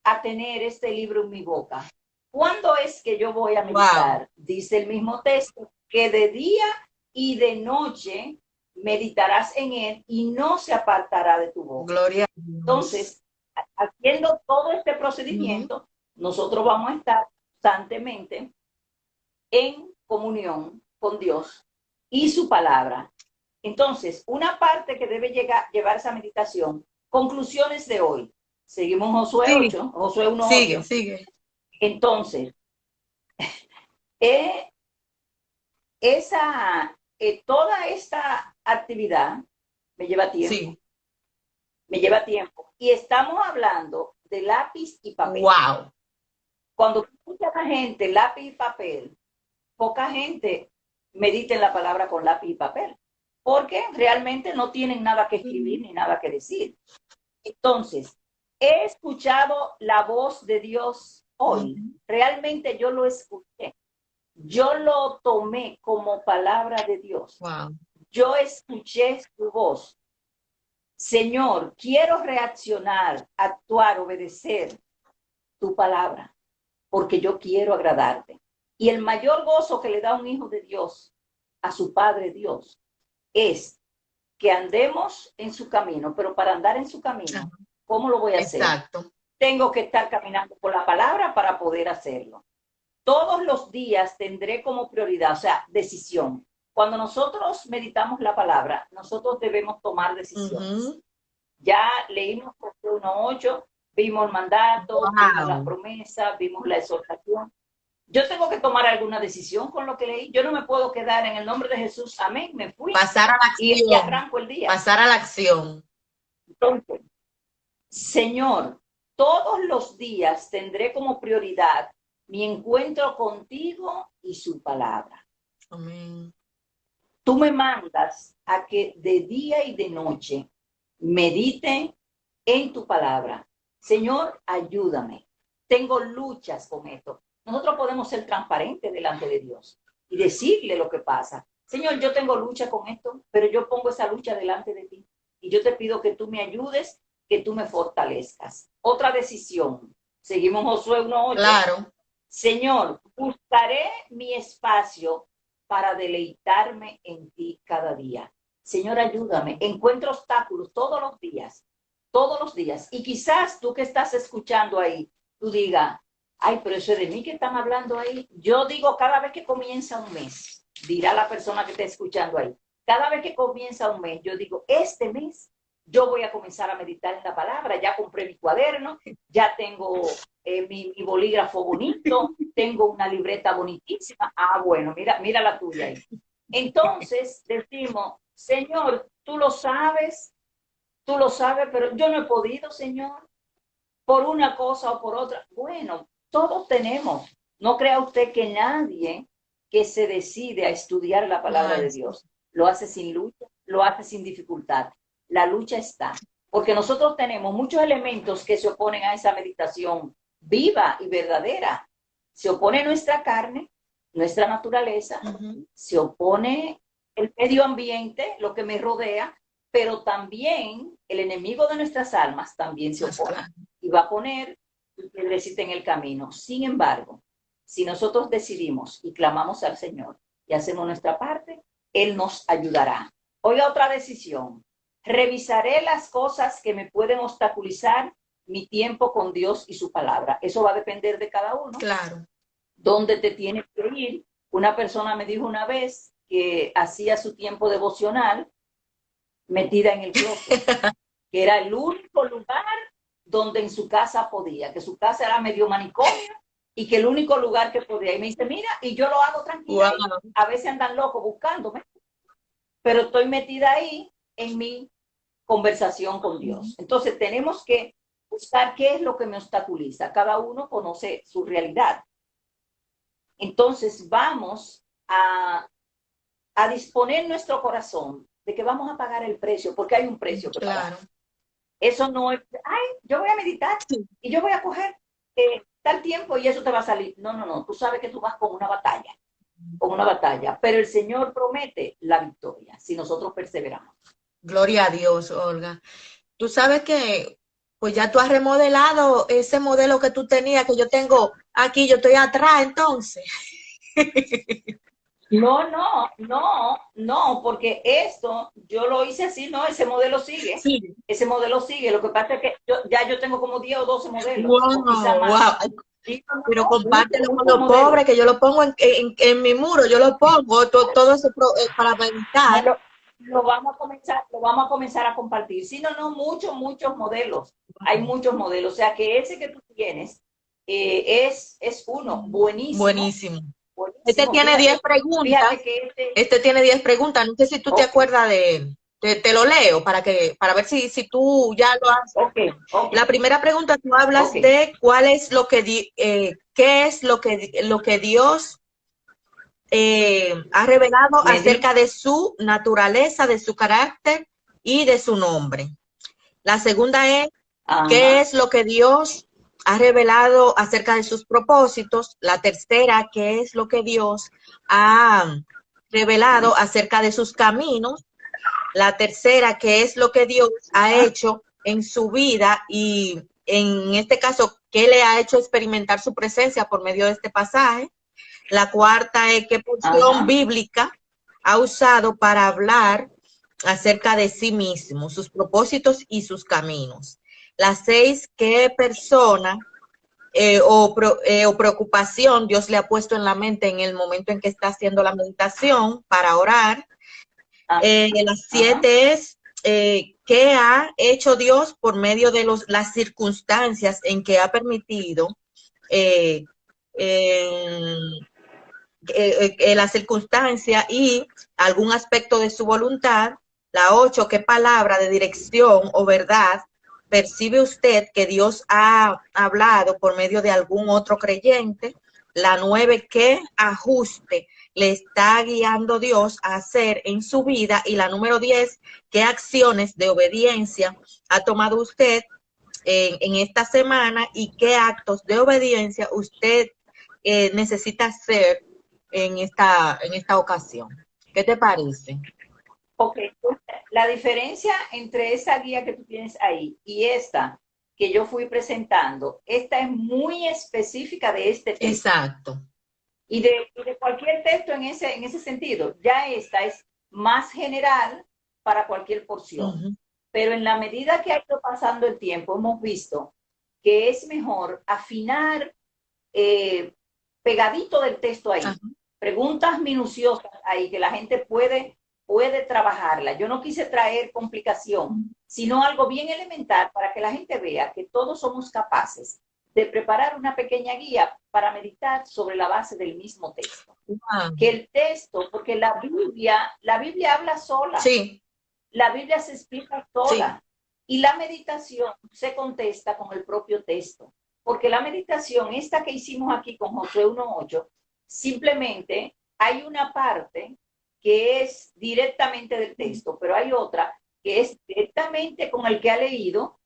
a tener este libro en mi boca? ¿Cuándo es que yo voy a meditar? Wow. Dice el mismo texto, que de día y de noche meditarás en él y no se apartará de tu boca. Gloria a Dios. Entonces, haciendo todo este procedimiento, nosotros vamos a estar constantemente en comunión con Dios y su palabra. Entonces, una parte que debe llevar esa meditación, conclusiones de hoy. Seguimos Josué Sí, 8, Josué 1, sigue, 8. sigue. Entonces, eh, toda esta actividad me lleva tiempo, Sí. me lleva tiempo. Y estamos hablando de lápiz y papel. Wow. Cuando escucha la gente lápiz y papel, poca gente medita en la palabra con lápiz y papel, porque realmente no tienen nada que escribir ni nada que decir. Entonces, he escuchado la voz de Dios hoy. Realmente yo lo escuché. Yo lo tomé como palabra de Dios. Wow. Yo escuché su voz. Señor, quiero reaccionar, actuar, obedecer tu palabra, porque yo quiero agradarte. Y el mayor gozo que le da un hijo de Dios a su Padre Dios es que andemos en su camino, pero para andar en su camino, ¿cómo lo voy a hacer? Exacto. Tengo que estar caminando por la palabra para poder hacerlo. Todos los días tendré como prioridad, o sea, decisión. Cuando nosotros meditamos la palabra, nosotros debemos tomar decisiones. Ya leímos 1:8, vimos el mandato, vimos la promesa, vimos la exhortación. Yo tengo que tomar alguna decisión con lo que leí. Yo no me puedo quedar en el nombre de Jesús. Amén, me fui. Pasar a la acción. Y arranco el día. Pasar a la acción. Entonces, Señor, todos los días tendré como prioridad mi encuentro contigo y su palabra. Amén. Tú me mandas a que de día y de noche medite en tu palabra. Señor, ayúdame. Tengo luchas con esto. Nosotros podemos ser transparentes delante de Dios y decirle lo que pasa. Señor, yo tengo lucha con esto, pero yo pongo esa lucha delante de ti. Y yo te pido que tú me ayudes, que tú me fortalezcas. Otra decisión. Seguimos Josué 1:8. Claro. Señor, buscaré mi espacio para deleitarme en ti cada día. Señor, ayúdame. Encuentro obstáculos todos los días, todos los días. Y quizás tú que estás escuchando ahí, tú digas, ay, pero eso es de mí que están hablando ahí. Yo digo, cada vez que comienza un mes, dirá la persona que está escuchando ahí, cada vez que comienza un mes, yo digo, este mes yo voy a comenzar a meditar en la palabra. Ya compré mi cuaderno, ya tengo mi bolígrafo bonito, tengo una libreta bonitísima. Ah, bueno, mira la tuya ahí. Entonces decimos, Señor, tú lo sabes, pero yo no he podido, Señor, por una cosa o por otra. Bueno, todos tenemos. No crea usted que nadie que se decide a estudiar la palabra de Dios lo hace sin lucha, lo hace sin dificultad. La lucha está, porque nosotros tenemos muchos elementos que se oponen a esa meditación viva y verdadera. Se opone nuestra carne, nuestra naturaleza, se opone el medio ambiente, lo que me rodea, pero también el enemigo de nuestras almas también se opone y va a poner el piedrecita en el camino. Sin embargo, si nosotros decidimos y clamamos al Señor y hacemos nuestra parte, Él nos ayudará. Oiga, otra decisión. Revisaré las cosas que me pueden obstaculizar mi tiempo con Dios y su palabra. Eso va a depender de cada uno. Claro. ¿Dónde te tienes que ir? Una persona me dijo una vez que hacía su tiempo devocional metida en el closet, que era el único lugar donde en su casa podía, que su casa era medio manicomio y que el único lugar que podía. Y me dice, mira, y yo lo hago tranquila. Wow. A veces andan locos buscándome, pero estoy metida ahí en mi conversación con Dios. Entonces tenemos que buscar qué es lo que me obstaculiza. Cada uno conoce su realidad. Entonces vamos a disponer nuestro corazón de que vamos a pagar el precio, porque hay un precio que pagar. Claro. Eso no es, ay, yo voy a meditar y yo voy a coger tal tiempo y eso te va a salir. No, no, no. Tú sabes que tú vas con una batalla, pero el Señor promete la victoria si nosotros perseveramos. Gloria a Dios, Olga. Tú sabes que, pues ya tú has remodelado ese modelo que tú tenías, que yo tengo aquí, yo estoy atrás, entonces. No, porque esto yo lo hice así, no, ese modelo sigue. Sí. Ese modelo sigue. Lo que pasa es que yo tengo como 10 o 12 modelos. Wow, o quizá más. wow. Sí, no, no, pero no, compártelo con muchos los pobres, modelos. que yo lo pongo en mi muro, yo lo pongo, todo eso para No meditar. lo vamos a comenzar a compartir. Sí, no, no, muchos modelos. Hay muchos modelos. O sea que ese que tú tienes es uno buenísimo, Buenísimo. Este buenísimo. tiene 10 Fíjate preguntas. que Este tiene 10 preguntas. No sé si tú te ok, acuerdas de él. Te lo leo para ver si tú ya lo has. ok, ok, La primera pregunta, tú ok. hablas de cuál es lo que, qué es lo que Dios ha revelado Me di, acerca de su naturaleza, de su carácter y de su nombre. La segunda es qué ajá, es lo que Dios ha revelado acerca de sus propósitos. La tercera, qué es lo que Dios ha revelado acerca de sus caminos. La tercera, qué es lo que Dios ha ajá, hecho en su vida y en este caso, qué le ha hecho experimentar su presencia por medio de este pasaje. La cuarta es qué porción ajá. bíblica ha usado para hablar acerca de sí mismo, sus propósitos y sus caminos. La seis, qué persona o preocupación Dios le ha puesto en la mente en el momento en que está haciendo la meditación para orar. Ajá, Las ajá, siete es qué ha hecho Dios por medio de las circunstancias en que ha permitido eh, eh, la circunstancia y algún aspecto de su voluntad. La 8, ¿qué palabra de dirección o verdad percibe usted que Dios ha hablado por medio de algún otro creyente? La 9, ¿qué ajuste le está guiando Dios a hacer en su vida? Y la número 10, ¿qué acciones de obediencia ha tomado usted en esta semana y qué actos de obediencia usted necesita hacer en esta ocasión? ¿Qué te parece? ok. La diferencia entre esa guía que tú tienes ahí y esta que yo fui presentando, esta es muy específica de este texto. Exacto. Y de cualquier texto en ese sentido. Ya esta es más general para cualquier porción. Ujú. Pero en la medida que ha ido pasando el tiempo, hemos visto que es mejor afinar eh, pegadito del texto Ajá. ahí, preguntas minuciosas ahí que la gente puede trabajarla. Yo no quise traer complicación, sino algo bien elemental para que la gente vea que todos somos capaces de preparar una pequeña guía para meditar sobre la base del mismo texto. Wow. Que el texto, porque la Biblia habla sola, Sí, la Biblia se explica sí. sola y la meditación se contesta con el propio texto. Porque la meditación, esta que hicimos aquí con Josué 1.8, simplemente hay una parte que es directamente del texto, pero hay otra que es directamente con el que ha leído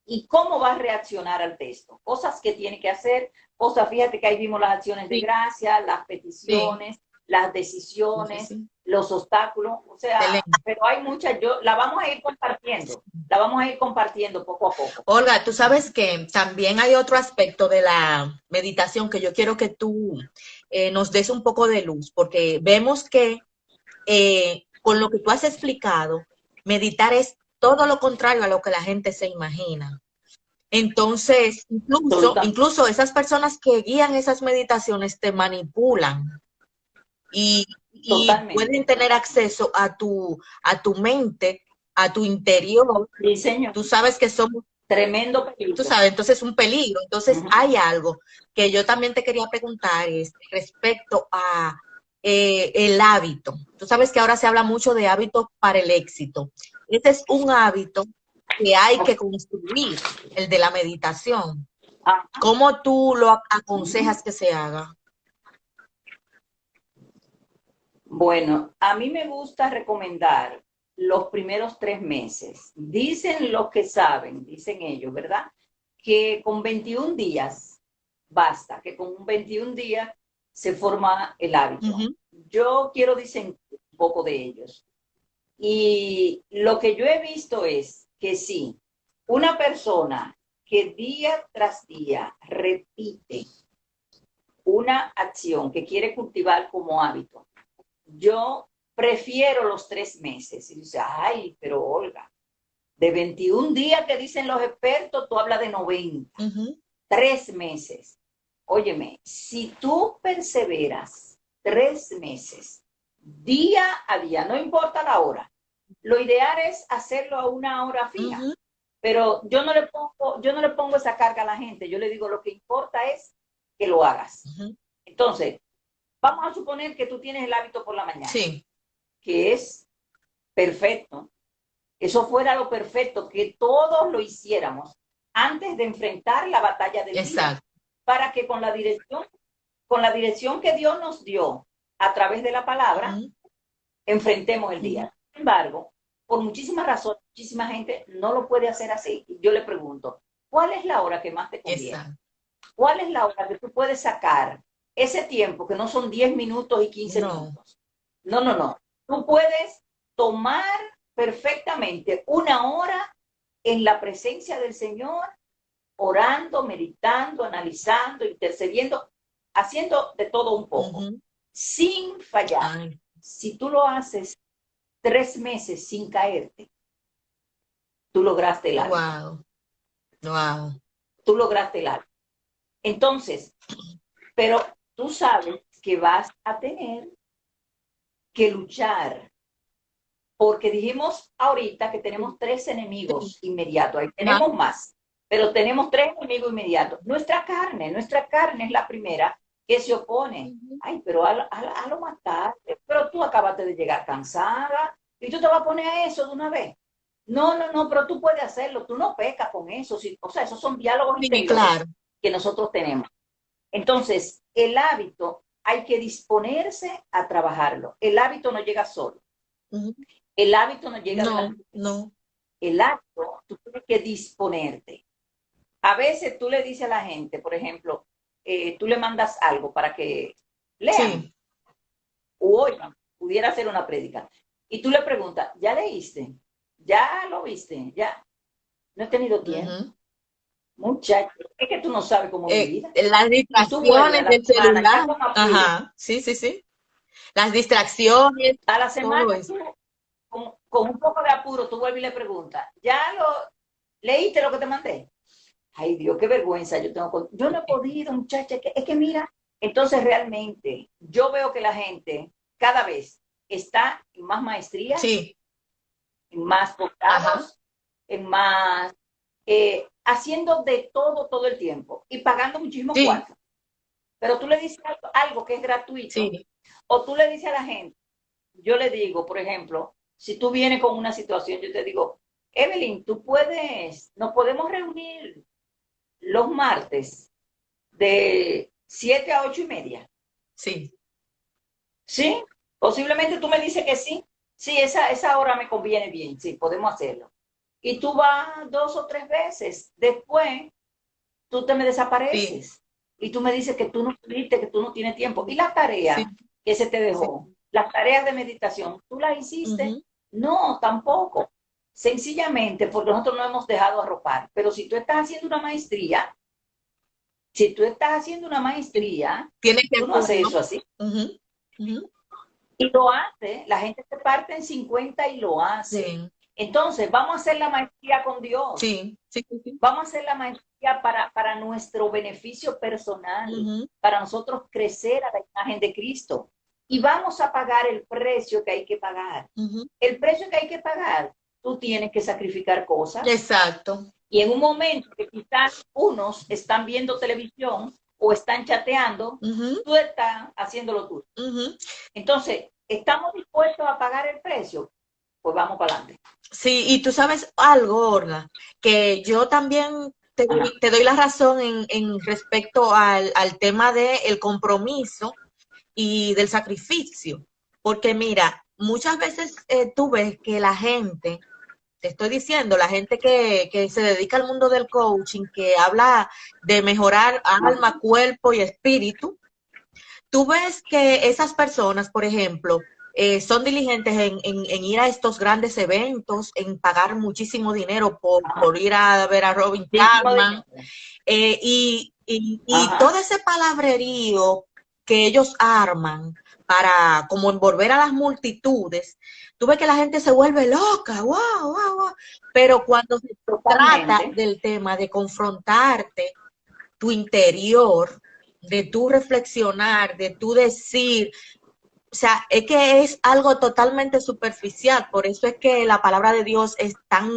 y cómo va a reaccionar al texto. Cosas que tiene que hacer, cosas, fíjate que ahí vimos las acciones de Sí, gracia, las sí. peticiones, las Sí, sí, decisiones, sí. los obstáculos, o sea, Excelente. pero hay muchas, la vamos a ir compartiendo poco a poco. Olga, tú sabes que también hay otro aspecto de la meditación que yo quiero que tú nos des un poco de luz, porque vemos que con lo que tú has explicado, meditar es todo lo contrario a lo que la gente se imagina. Entonces, Absolutamente. incluso esas personas que guían esas meditaciones te manipulan y pueden Totalmente. tener acceso a tu mente, a tu interior. Sí, señor. Tú sabes que somos, Tremendo tú peligro. sabes, entonces es un peligro. Entonces Ujú. hay algo que yo también te quería preguntar es respecto a el hábito. Tú sabes que ahora se habla mucho de hábitos para el éxito. Este es un hábito que hay que construir, el de la meditación. Ajá. ¿Cómo tú lo Ujú. aconsejas que se haga? Bueno, a mí me gusta recomendar los primeros 3 meses. Dicen los que saben, dicen ellos, ¿verdad? Que con 21 días basta, que con un 21 días se forma el hábito. Ujú. Yo quiero decir un poco de ellos. Y lo que yo he visto es que sí, una persona que día tras día repite una acción que quiere cultivar como hábito, yo prefiero los 3 meses. Y dice, ay, pero Olga, de 21 días que dicen los expertos, tú hablas de 90, Ujú. 3 meses. óyeme, si tú perseveras 3 meses, día a día, no importa la hora, lo ideal es hacerlo a una hora fija, Ujú, pero yo no le pongo esa carga a la gente, yo le digo lo que importa es que lo hagas. ujú. Entonces, vamos a suponer que tú tienes el hábito por la mañana, Sí, que es perfecto. Eso fuera lo perfecto, que todos lo hiciéramos antes de enfrentar la batalla del día, exacto. para que con la dirección que Dios nos dio a través de la palabra, Ujú, enfrentemos el ujú. día. Sin embargo, por muchísimas razones, muchísima gente no lo puede hacer así. Y yo le pregunto, ¿cuál es la hora que más te conviene? Exacto. ¿Cuál es la hora que tú puedes sacar ese tiempo, que no son 10 minutos y 15 No. minutos? No, no, no. Tú puedes tomar perfectamente una hora en la presencia del Señor, orando, meditando, analizando, intercediendo, haciendo de todo un poco, Ujú. sin fallar. Ay, Si tú lo haces 3 meses sin caerte, tú lograste el hábito. wow, wow. Tú lograste el hábito. Entonces, pero tú sabes que vas a tener que luchar, porque dijimos ahorita que tenemos 3 enemigos Sí. inmediatos, ahí Ajá. tenemos más, pero tenemos 3 enemigos inmediatos. Nuestra carne es la primera que se opone. Ujú. Ay, pero a lo mataste, pero tú acabaste de llegar cansada y tú te vas a poner a eso de una vez. No, no, no, pero tú puedes hacerlo, tú no pecas con eso. O sea, esos son diálogos Sí, claro. interiores que nosotros tenemos. Entonces, el hábito hay que disponerse a trabajarlo. El hábito no llega solo. Ujú. El hábito no llega de las No, nubes. no. El hábito, tú tienes que disponerte. A veces tú le dices a la gente, por ejemplo, tú le mandas algo para que lean Sí. o oigan, pudiera ser una prédica, y tú le preguntas, ¿ya leíste? ¿Ya lo viste? ¿Ya? No he tenido tiempo. Ujú. Muchacho, es que tú no sabes cómo es mi vida. Las Y tú vuelves distracciones a la del semana ya celular. con apuro. Ajá. Sí, sí, sí. Las distracciones, A la todo semana eso. tú, con un poco de apuro, tú vuelves y le preguntas, ¿ya leíste lo que te mandé? Ay, Dios, qué vergüenza yo tengo. Yo no he podido, muchacha. Es que mira, entonces realmente yo veo que la gente cada vez está en más maestría, Sí. en más Ajá. posgrados, en más, haciendo de todo el tiempo y pagando muchísimo Sí, cuarto. Pero tú le dices algo que es gratuito, sí. o tú le dices a la gente, yo le digo, por ejemplo, si tú vienes con una situación, yo te digo, Evelyn, nos podemos reunir los martes de 7 a 8:30. Sí. ¿Sí? Posiblemente tú me dices que sí. Sí, esa hora me conviene bien. Sí, podemos hacerlo. Y tú vas 2 o 3 veces. Después, tú te me Sí. desapareces. Y tú me dices que tú no pudiste, que tú no tienes tiempo. Y la tarea Sí. que se te Sí. dejó, las tareas de meditación, ¿tú las hiciste? Ujú. No, tampoco. Sencillamente porque nosotros no hemos dejado arropar. Pero Sí. si tú estás haciendo una maestría, Tiene que tú no haces hacerlo. eso así. Ujú. Ujú. Y lo hace, la gente se parte en 50 y lo hace. Sí. Entonces, vamos a hacer la maestría con Dios. Sí. Sí, sí, sí. Vamos a hacer la maestría para nuestro beneficio personal, Ujú. para nosotros crecer a la imagen de Cristo. Y vamos a pagar el precio que hay que pagar. Ujú. El precio que hay que pagar, tú tienes que sacrificar cosas. Exacto. Y en un momento que quizás unos están viendo televisión o están chateando, Ujú. tú estás haciéndolo tú. Ujú. Entonces, ¿estamos dispuestos a pagar el precio? Pues vamos para adelante. Sí, y tú sabes algo, Orga, que yo también Ajá. te doy la razón en respecto al tema del compromiso y del sacrificio. Porque mira, muchas veces tú ves que la gente, te estoy diciendo, la gente que se dedica al mundo del coaching, que habla de mejorar alma, cuerpo y espíritu, tú ves que esas personas, por ejemplo, son diligentes en ir a estos grandes eventos, en pagar muchísimo dinero por ir a ver a Robin Muchísimo Chapman, dinero. y todo Ajá. ese palabrerío que ellos arman para como envolver a las multitudes, tú ves que la gente se vuelve loca, wow, wow, wow. Pero cuando se trata Totalmente. del tema de confrontarte tu interior, de tú reflexionar, de tú decir, o sea, es que es algo totalmente superficial, por eso es que la palabra de Dios es tan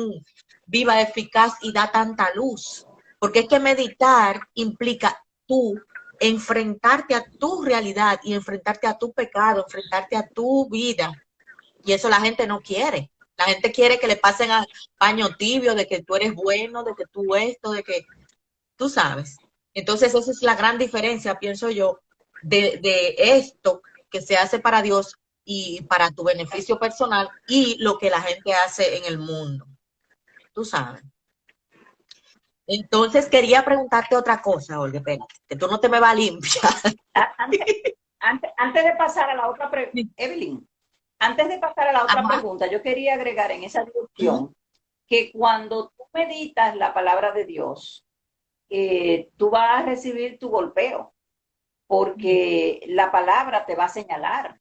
viva, eficaz y da tanta luz, porque es que meditar implica tú enfrentarte a tu realidad y enfrentarte a tu pecado, enfrentarte a tu vida, y eso la gente no quiere. La gente quiere que le pasen a paño tibio de que tú eres bueno, de que tú esto, de que tú sabes. Entonces esa es la gran diferencia, pienso yo, de esto que se hace para Dios y para tu beneficio personal y lo que la gente hace en el mundo. Tú sabes. Entonces quería preguntarte otra cosa, Olga, espérate, que tú no te me vas a limpiar. Antes, antes de pasar a la otra pregunta, Evelyn, antes de pasar a la otra Ajá. pregunta, yo quería agregar en esa Uh-huh. dirección que cuando tú meditas la palabra de Dios, tú vas a recibir tu golpeo, porque la palabra te va a señalar,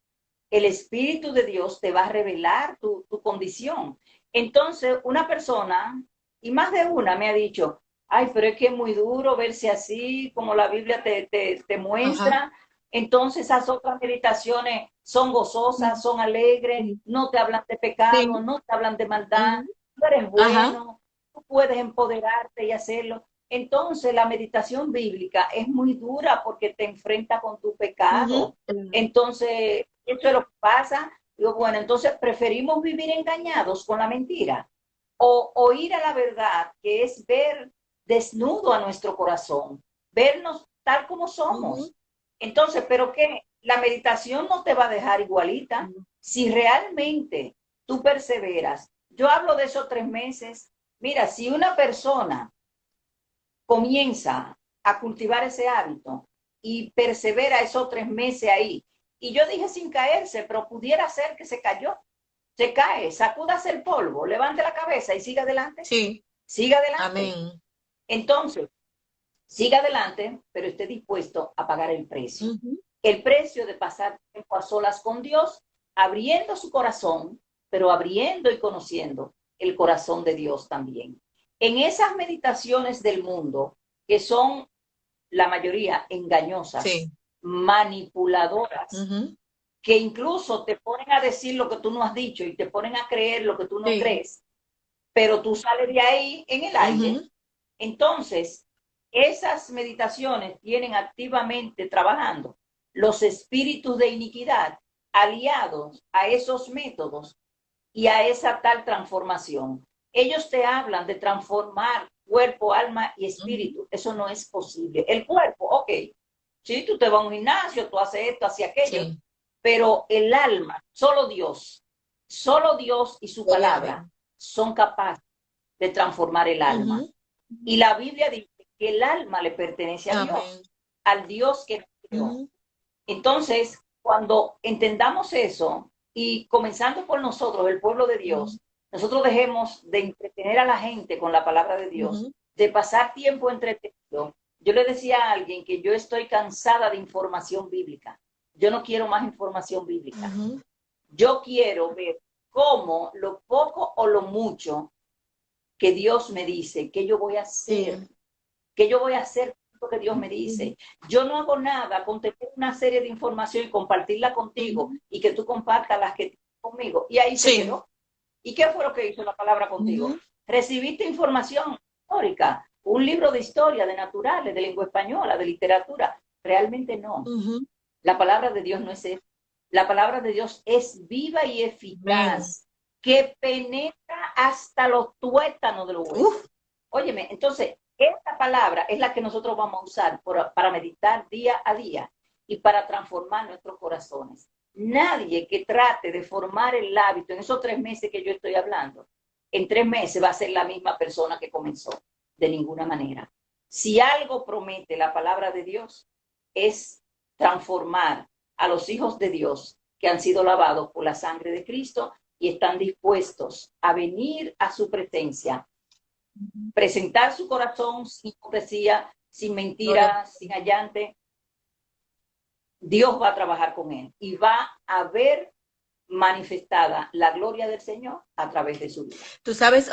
el Espíritu de Dios te va a revelar tu condición. Entonces, una persona, y más de una, me ha dicho, ay, pero es que es muy duro verse así, como la Biblia te Ajá. muestra. Entonces, esas otras meditaciones son gozosas, son alegres, no te hablan de pecado, Sí. no te hablan de maldad, Uh-huh. tú eres Ajá. bueno, tú puedes empoderarte y hacerlo. Entonces, la meditación bíblica es muy dura porque te enfrenta con tu Uh-huh. pecado. Entonces, eso es lo que pasa. Digo, bueno, entonces preferimos vivir engañados con la mentira o ir a la verdad, que es ver desnudo a nuestro corazón, vernos tal como Uh-huh. somos. Entonces, ¿pero qué? La meditación no te va a dejar igualita. Si realmente tú perseveras, yo hablo de esos 3 meses. Mira, si una persona comienza a cultivar ese hábito y persevera esos 3 meses ahí. Y yo dije sin caerse, pero pudiera ser que se cayó. Se cae, sacúdase el polvo, levante la cabeza y siga adelante. Sí. Siga adelante. Amén. Entonces, siga adelante, pero esté dispuesto a pagar el precio. Uh-huh. El precio de pasar tiempo a solas con Dios, abriendo su corazón, pero abriendo y conociendo el corazón de Dios también. En esas meditaciones del mundo, que son la mayoría engañosas, Sí. manipuladoras, Uh-huh. que incluso te ponen a decir lo que tú no has dicho y te ponen a creer lo que tú no Sí. crees, pero tú sales de ahí en el Uh-huh. aire. Entonces, esas meditaciones tienen activamente trabajando los espíritus de iniquidad aliados a esos métodos y a esa tal transformación. Ellos te hablan de transformar cuerpo, alma y Uh-huh. espíritu. Eso no es posible. El cuerpo, ok, sí, tú te vas a un gimnasio, tú haces esto, haces aquello, Sí. pero el alma, solo Dios y su palabra Obviamente. son capaces de transformar el alma. Uh-huh. Y la Biblia dice que el alma le pertenece a Amén. Dios, al Dios que creó. Uh-huh. Entonces, cuando entendamos eso y comenzando por nosotros, el pueblo de Uh-huh. Dios, nosotros dejemos de entretener a la gente con la palabra de Dios, Uh-huh. de pasar tiempo entretenido. Yo le decía a alguien que yo estoy cansada de información bíblica. Yo no quiero más información bíblica. Uh-huh. Yo quiero ver cómo lo poco o lo mucho que Dios me dice, que yo voy a Sí. hacer, que yo voy a hacer lo que Dios me Uh-huh. dice. Yo no hago nada con tener una serie de información y compartirla contigo Uh-huh. y que tú compartas las que tienes conmigo. Y ahí se Sí. quedó. ¿Y qué fue lo que hizo la palabra contigo? Uh-huh. Recibiste información histórica, un libro de historia, de naturales, de lengua española, de literatura. Realmente no. Uh-huh. La palabra de Dios no es eso. La palabra de Dios es viva y Amén. eficaz, que penetra hasta los tuétanos de los Uf. huesos. Óyeme, entonces, esta palabra es la que nosotros vamos a usar para meditar día a día y para transformar nuestros corazones. Nadie que trate de formar el hábito en esos 3 meses que yo estoy hablando, en 3 meses va a ser la misma persona que comenzó, de ninguna manera. Si algo promete la palabra de Dios, es transformar a los hijos de Dios que han sido lavados por la sangre de Cristo y están dispuestos a venir a su presencia, presentar su corazón sin hipocresía, sin Gloria. mentiras, sin allante. Dios va a trabajar con él y va a ver manifestada la gloria del Señor a través de su vida. Tú sabes,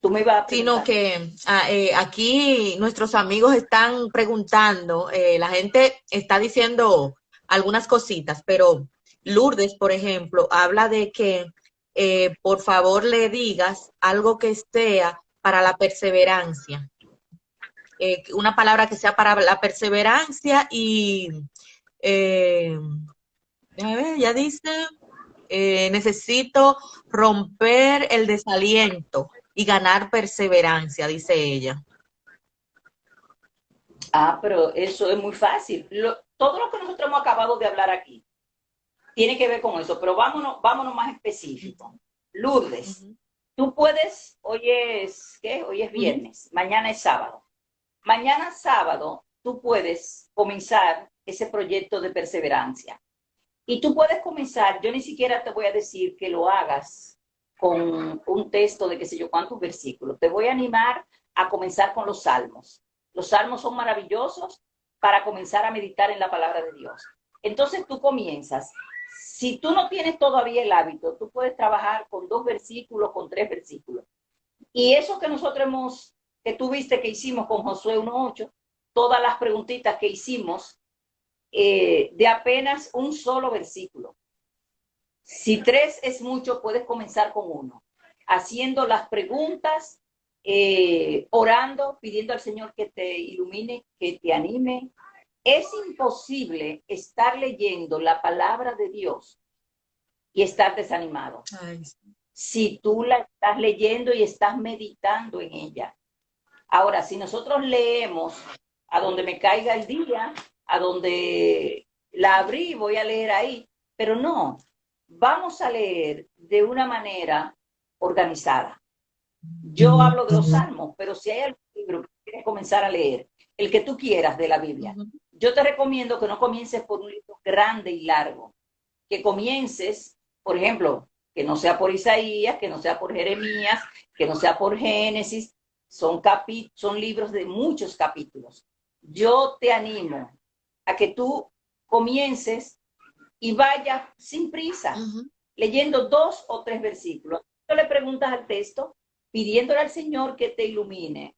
Tú me ibas a Sino preguntar. que aquí nuestros amigos están preguntando, la gente está diciendo algunas cositas, pero Lourdes, por ejemplo, habla de que por favor le digas algo que sea para la perseverancia, una palabra que sea para la perseverancia y eh, déjame ver, ya dice, necesito romper el desaliento y ganar perseverancia, dice ella. Ah, pero eso es muy fácil. Todo lo que nosotros hemos acabado de hablar aquí tiene que ver con eso, pero vámonos más específico. Lourdes, Ujú, tú puedes, hoy es, ¿qué? Hoy es ujú. viernes, mañana es sábado. Mañana sábado tú puedes comenzar ese proyecto de perseverancia. Y tú puedes comenzar, yo ni siquiera te voy a decir que lo hagas con un texto de qué sé yo cuántos versículos. Te voy a animar a comenzar con los salmos. Los salmos son maravillosos para comenzar a meditar en la palabra de Dios. Entonces tú comienzas. Si tú no tienes todavía el hábito, tú puedes trabajar con 2 versículos, con 3 versículos. Y eso que nosotros que tú viste que hicimos con Josué 1.8, todas las preguntitas que hicimos de apenas un solo versículo. Si 3 es mucho, puedes comenzar con 1, haciendo las preguntas, orando, pidiendo al Señor que te ilumine, que te anime. Es imposible estar leyendo la palabra de Dios y estar desanimado. Ay, Si tú la estás leyendo y estás meditando en ella. Ahora, si nosotros leemos a donde me caiga el día, a donde la abrí, voy a leer ahí, pero no, vamos a leer de una manera organizada. Yo hablo de los salmos, pero si hay algún libro que quieres comenzar a leer, el que tú quieras de la Biblia, ujú. yo te recomiendo que no comiences por un libro grande y largo, que comiences, por ejemplo, que no sea por Isaías, que no sea por Jeremías, que no sea por Génesis, son libros de muchos capítulos. Yo te animo a que tú comiences y vayas sin prisa, Ujú. leyendo 2 o 3 versículos. Tú le preguntas al texto, pidiéndole al Señor que te ilumine.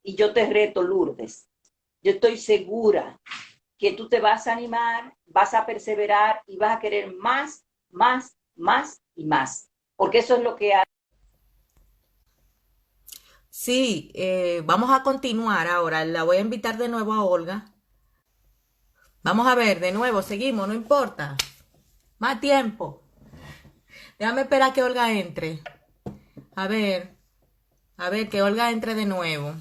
Y yo te reto, Lourdes, yo estoy segura que tú te vas a animar, vas a perseverar y vas a querer más, más, más y más. Porque eso es lo que hay. Sí, vamos a continuar ahora. La voy a invitar de nuevo a Olga. Vamos a ver, de nuevo, seguimos, no importa. Más tiempo. Déjame esperar que Olga entre. A ver, a ver, que Olga entre de nuevo.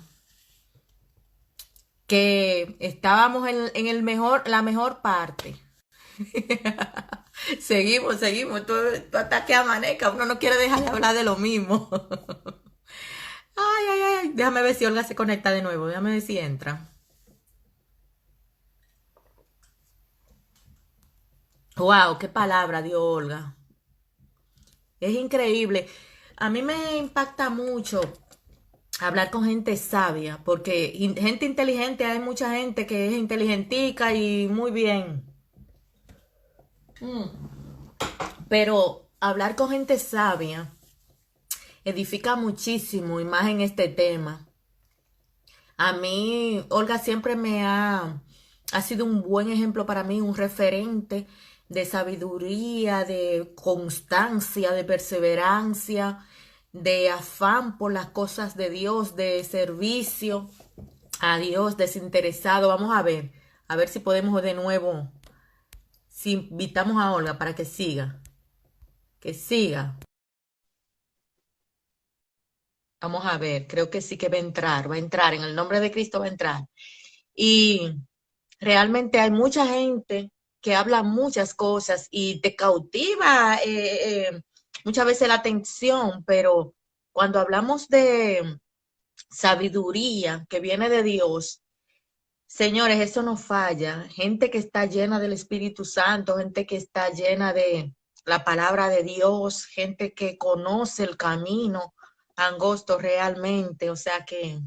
Que estábamos en el mejor, la mejor parte. Seguimos, seguimos. Tú hasta que amanezca. Uno no quiere dejar de hablar de lo mismo. Ay, ay, ay. Déjame ver si Olga se conecta de nuevo. Déjame ver si entra. Wow, qué palabra dio Olga. Es increíble. A mí me impacta mucho hablar con gente sabia, porque gente inteligente, hay mucha gente que es inteligentica y muy bien. Pero hablar con gente sabia edifica muchísimo y más en este tema. A mí, Olga siempre ha sido un buen ejemplo para mí, un referente de sabiduría, de constancia, de perseverancia, de afán por las cosas de Dios, de servicio a Dios, desinteresado. Vamos a ver si podemos de nuevo, si invitamos a Olga para que siga. Vamos a ver, creo que sí que va a entrar, en el nombre de Cristo va a entrar. Y realmente hay mucha gente que habla muchas cosas y te cautiva muchas veces la atención, pero cuando hablamos de sabiduría que viene de Dios, señores, eso no falla. Gente que está llena del Espíritu Santo, gente que está llena de la palabra de Dios, gente que conoce el camino angosto realmente, o sea que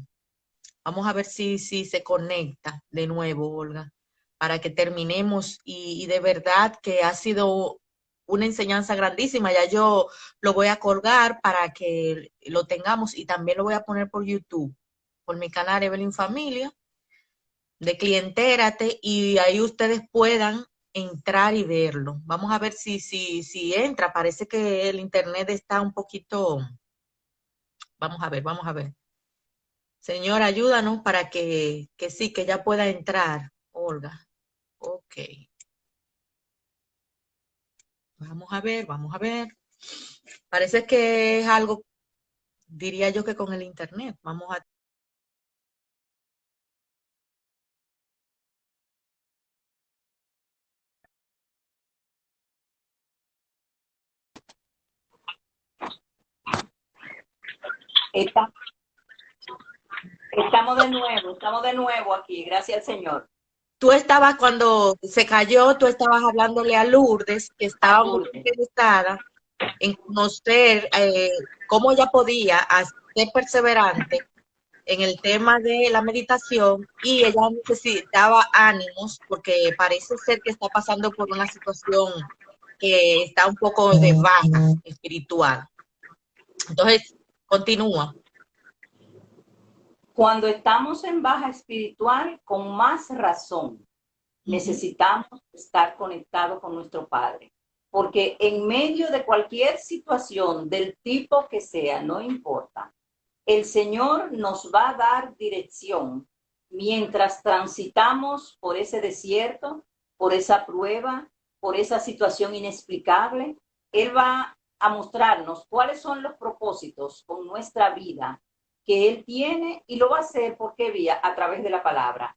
vamos a ver si se conecta de nuevo, Olga, para que terminemos y de verdad que ha sido una enseñanza grandísima. Ya yo lo voy a colgar para que lo tengamos y también lo voy a poner por YouTube, por mi canal Evelyn Familia de Clientérate y ahí ustedes puedan entrar y verlo. Vamos a ver si entra. Parece que el internet está un poquito. Vamos a ver, vamos a ver. Señor, ayúdanos para que sí, que ya pueda entrar. Olga. Ok. Vamos a ver, vamos a ver. Parece que es algo, diría yo que con el internet. Vamos a. Esta- estamos de nuevo aquí, gracias al Señor. Tú estabas, cuando se cayó, tú estabas hablándole a Lourdes, que A estaba muy Lourdes. interesada en conocer cómo ella podía ser perseverante en el tema de la meditación y ella necesitaba ánimos porque parece ser que está pasando por una situación que está un poco de baja espiritual. Entonces, continúa. Cuando estamos en baja espiritual, con más razón, necesitamos estar conectados con nuestro Padre. Porque en medio de cualquier situación, del tipo que sea, no importa, el Señor nos va a dar dirección mientras transitamos por ese desierto, por esa prueba, por esa situación inexplicable. Él va a mostrarnos cuáles son los propósitos con nuestra vida que Él tiene y lo va a hacer por qué vía, a través de la palabra.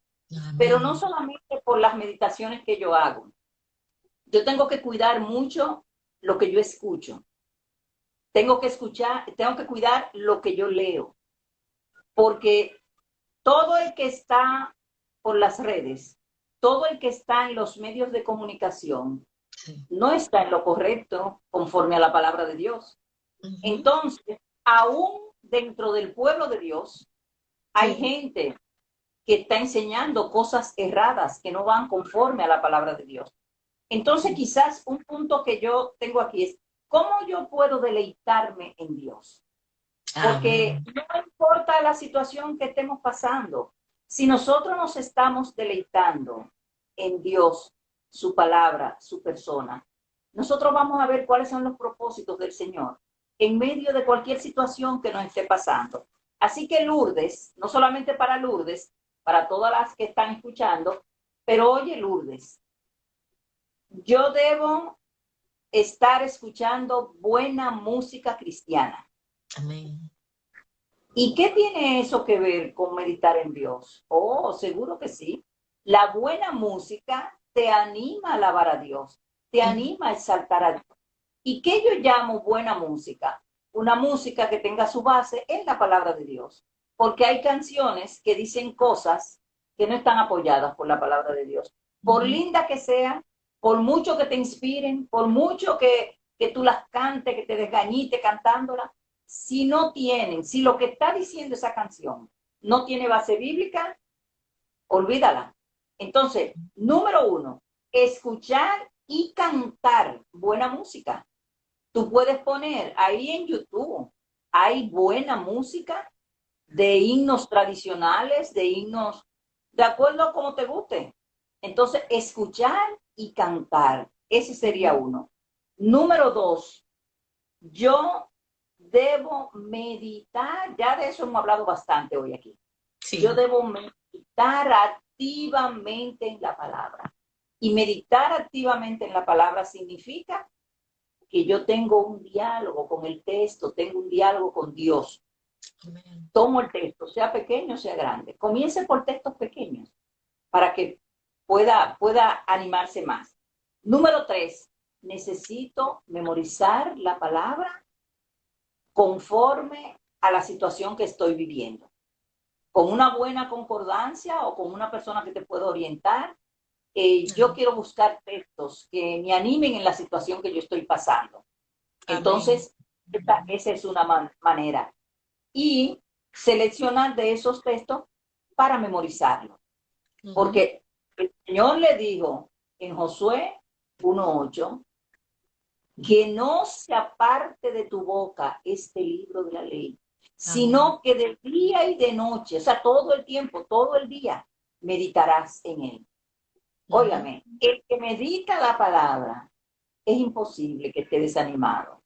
Pero no Amén. solamente por las meditaciones que yo hago. Yo tengo que cuidar mucho lo que yo escucho. Tengo que cuidar lo que yo leo, porque todo el que está por las redes, todo el que está en los medios de comunicación, Sí. no está en lo correcto conforme a la palabra de Dios. Ujú. Entonces, aún dentro del pueblo de Dios, hay Sí. gente que está enseñando cosas erradas que no van conforme a la palabra de Dios. Entonces, Sí. quizás un punto que yo tengo aquí es, ¿cómo yo puedo deleitarme en Dios? Porque Amén. no importa la situación que estemos pasando, si nosotros nos estamos deleitando en Dios, su palabra, su persona, nosotros vamos a ver cuáles son los propósitos del Señor en medio de cualquier situación que nos esté pasando. Así que Lourdes, no solamente para Lourdes, para todas las que están escuchando, pero oye Lourdes, yo debo estar escuchando buena música cristiana. Amén. ¿Y qué tiene eso que ver con meditar en Dios? Oh, seguro que sí. La buena música te anima a alabar a Dios, te Ujú. anima a exaltar a Dios. ¿Y qué yo llamo buena música? Una música que tenga su base en la palabra de Dios. Porque hay canciones que dicen cosas que no están apoyadas por la palabra de Dios. Por Ujú. linda que sea, por mucho que te inspiren, por mucho que tú las cantes, que te desgañite cantándolas, si no tienen, si lo que está diciendo esa canción no tiene base bíblica, olvídala. Entonces, número uno, escuchar y cantar buena música. Tú puedes poner ahí en YouTube, hay buena música de himnos tradicionales, de himnos, de acuerdo a cómo te guste. Entonces, escuchar y cantar, ese sería uno. Número dos, yo debo meditar, ya de eso hemos hablado bastante hoy aquí. Yo Sí. debo meditar activamente en la palabra. Y meditar activamente en la palabra significa que yo tengo un diálogo con el texto, tengo un diálogo con Dios. Amén. Tomo el texto, sea pequeño, sea grande. Comience por textos pequeños para que pueda animarse más. Número tres, necesito memorizar la palabra conforme a la situación que estoy viviendo. Con una buena concordancia o con una persona que te pueda orientar, yo quiero buscar textos que me animen en la situación que yo estoy pasando. Amén. Entonces, esa es una manera. Y seleccionar de esos textos para memorizarlos. Ujú. Porque el Señor le dijo en Josué 1:8, que no se aparte de tu boca este libro de la ley, Amén. sino que de día y de noche, o sea, todo el tiempo, todo el día, meditarás en él. Ujú. Óigame, el que medita la palabra, es imposible que esté desanimado.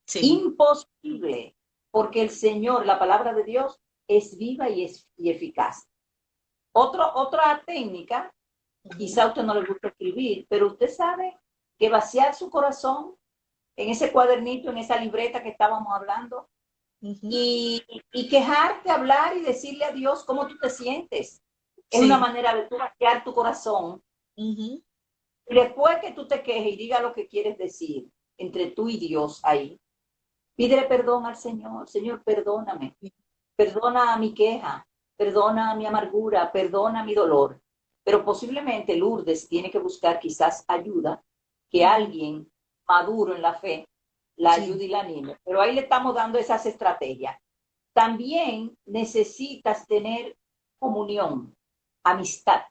Sí. Imposible, porque el Señor, la palabra de Dios, es viva y eficaz. Otra técnica, Ujú. quizá a usted no le gusta escribir, pero usted sabe que vaciar su corazón en ese cuadernito, en esa libreta que estábamos hablando, Ujú. y quejarte, hablar y decirle a Dios cómo tú te sientes. Es una Sí. manera de tú vaciar tu corazón. Ujú. Y después que tú te quejes y diga lo que quieres decir entre tú y Dios ahí, pídele perdón al Señor. Señor, perdóname. Perdona mi queja. Perdona mi amargura. Perdona mi dolor. Pero posiblemente Lourdes tiene que buscar quizás ayuda, que Ujú. alguien maduro en la fe la Sí. ayude y la anime. Pero ahí le estamos dando esas estrategias. También necesitas tener comunión, amistad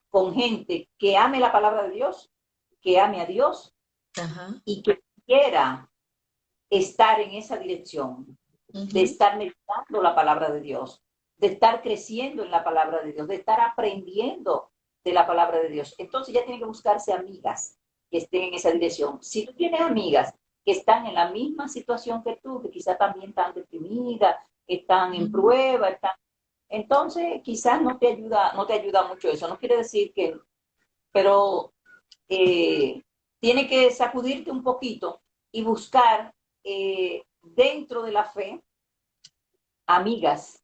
con gente que ame la palabra de Dios, que ame a Dios Ajá. y que quiera estar en esa dirección, de Ujú. estar meditando la palabra de Dios, de estar creciendo en la palabra de Dios, de estar aprendiendo de la palabra de Dios. Entonces ya tienen que buscarse amigas que estén en esa dirección. Si tú tienes amigas que están en la misma situación que tú, que quizás también están deprimidas, que están en Ujú. prueba, entonces quizás no te ayuda mucho eso. No quiere decir que, pero tiene que sacudirte un poquito y buscar dentro de la fe amigas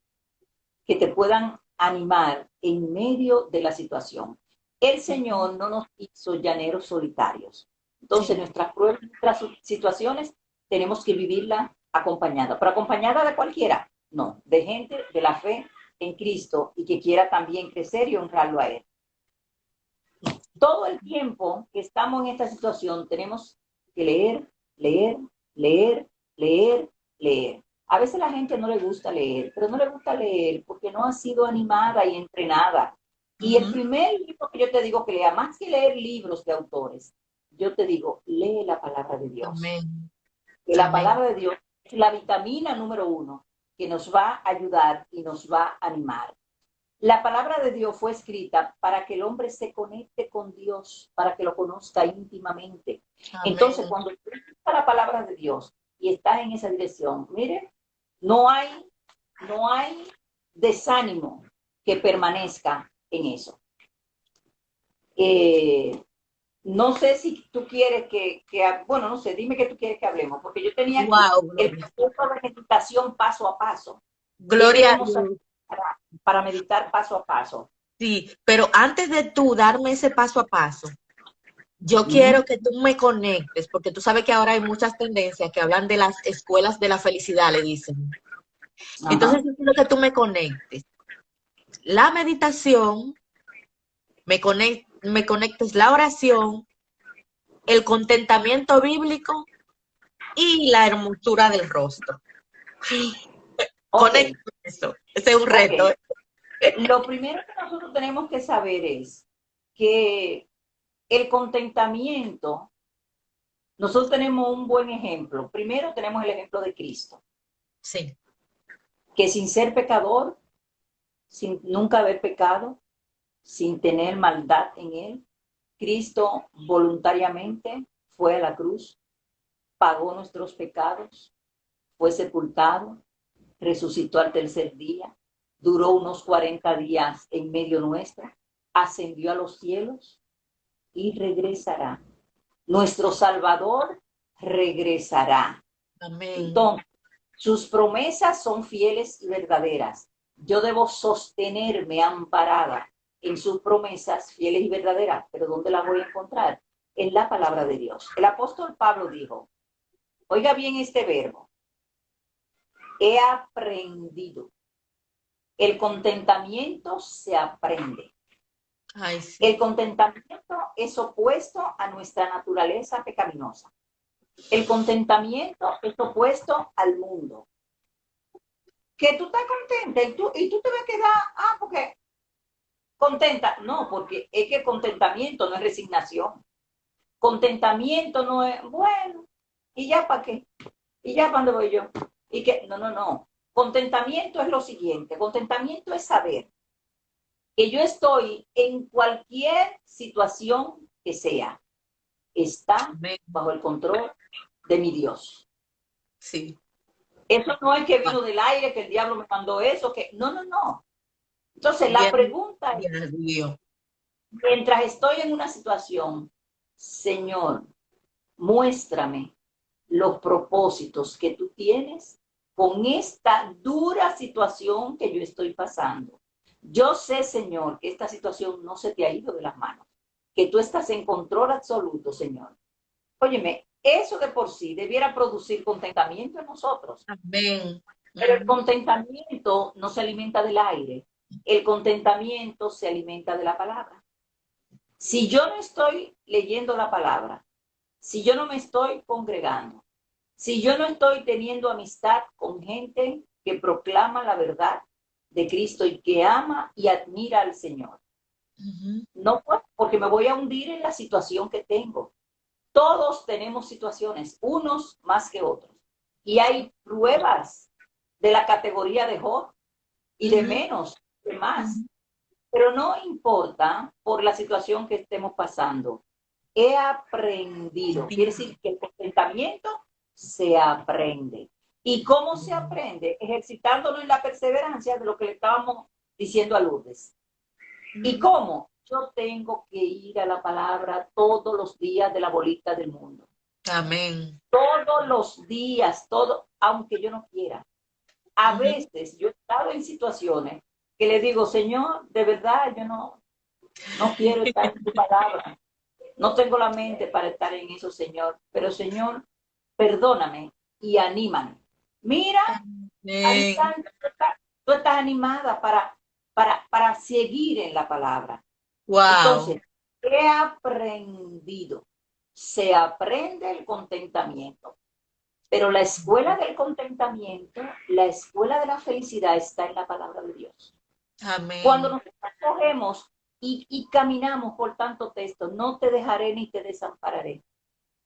que te puedan animar en medio de la situación. El Ujú. Señor no nos hizo llaneros solitarios. Entonces, Sí. nuestras pruebas, nuestras situaciones, tenemos que vivirla acompañada. Pero acompañada de cualquiera, no, de gente de la fe en Cristo y que quiera también crecer y honrarlo a Él. Todo el tiempo que estamos en esta situación tenemos que leer, leer, leer, leer, leer. A veces a la gente no le gusta leer, pero no le gusta leer porque no ha sido animada y entrenada. Y el Ujú. primer libro que yo te digo que lea, más que leer libros de autores, yo te digo, lee la palabra de Dios. Amén. Que la Amén. palabra de Dios es la vitamina número uno que nos va a ayudar y nos va a animar. La palabra de Dios fue escrita para que el hombre se conecte con Dios, para que lo conozca íntimamente. Entonces, Amén. cuando tú escuchas la palabra de Dios y estás en esa dirección, mire, no hay, no hay desánimo que permanezca en eso. Eh, no sé si tú quieres bueno, no sé, dime que tú quieres que hablemos, porque yo tenía aquí Wow, el Gloria. proceso de meditación paso a paso. ¿Qué Gloria a debemos hacer Dios. para meditar paso a paso? Sí, pero antes de tú darme ese paso a paso, yo quiero Ujú. que tú me conectes, porque tú sabes que ahora hay muchas tendencias que hablan de las escuelas de la felicidad, le dicen. Entonces, Ajá. yo quiero que tú me conectes. La meditación, me conectes la oración, el contentamiento bíblico y la hermosura del rostro. Ok, Conecta eso. Ese es un ok. reto. Lo primero que nosotros tenemos que saber es que el contentamiento, nosotros tenemos un buen ejemplo. Primero tenemos el ejemplo de Cristo, Sí. que sin ser pecador, sin nunca haber pecado, sin tener maldad en él, Cristo voluntariamente fue a la cruz, pagó nuestros pecados, fue sepultado, resucitó al tercer día, duró unos 40 días en medio nuestra, ascendió a los cielos y regresará. Nuestro Salvador regresará. Amén. Entonces, sus promesas son fieles y verdaderas. Yo debo sostenerme amparada en sus promesas fieles y verdaderas. Pero ¿dónde las voy a encontrar? En la palabra de Dios. El apóstol Pablo dijo, oiga bien este verbo, he aprendido. El contentamiento se aprende. Ay, sí. El contentamiento es opuesto a nuestra naturaleza pecaminosa. El contentamiento es opuesto al mundo. Que tú estás contenta y tú te vas a quedar, porque contenta. No, porque es que contentamiento no es resignación. Contentamiento no es, bueno, ¿y ya para qué? ¿Y ya para dónde voy yo? Y que, no, no, no. Contentamiento es lo siguiente. Contentamiento es saber que yo estoy en cualquier situación que sea, está Amén. bajo el control de mi Dios. Sí. Eso no es que Ah, vino del aire, que el diablo me mandó eso, que no, no, no. Entonces la bien, pregunta es, bien, Dios. mientras estoy en una situación, Señor, muéstrame los propósitos que tú tienes con esta dura situación que yo estoy pasando. Yo sé, Señor, que esta situación no se te ha ido de las manos, que tú estás en control absoluto, Señor. Óyeme, eso de por sí debiera producir contentamiento en nosotros, Amén. pero el Ujú. contentamiento no se alimenta del aire, el contentamiento se alimenta de la palabra. Si yo no estoy leyendo la palabra, si yo no me estoy congregando, si yo no estoy teniendo amistad con gente que proclama la verdad de Cristo y que ama y admira al Señor, Ujú. no puedo, porque me voy a hundir en la situación que tengo. Todos tenemos situaciones, unos más que otros. Y hay pruebas de la categoría de Job y de Ujú. menos, de más. Ujú. Pero no importa por la situación que estemos pasando. He aprendido. Quiere decir que el contentamiento se aprende. ¿Y cómo se aprende? Ejercitándolo en la perseverancia de lo que le estábamos diciendo a Lourdes. ¿Y Ujú. cómo? Yo tengo que ir a la palabra todos los días de la bolita del mundo. Amén. Todos los días, todo, aunque yo no quiera. A Ujú. veces yo he estado en situaciones que le digo, Señor, de verdad, yo no quiero estar en tu palabra. No tengo la mente para estar en eso, Señor. Pero, Señor, perdóname y anímame. Mira, Amén. Alexandra, tú estás animada para seguir en la palabra. Wow. Entonces, he aprendido. Se aprende el contentamiento. Pero la escuela del contentamiento, la escuela de la felicidad está en la palabra de Dios. Cuando Amén. nosotros cogemos y caminamos por tanto texto, no te dejaré ni te desampararé.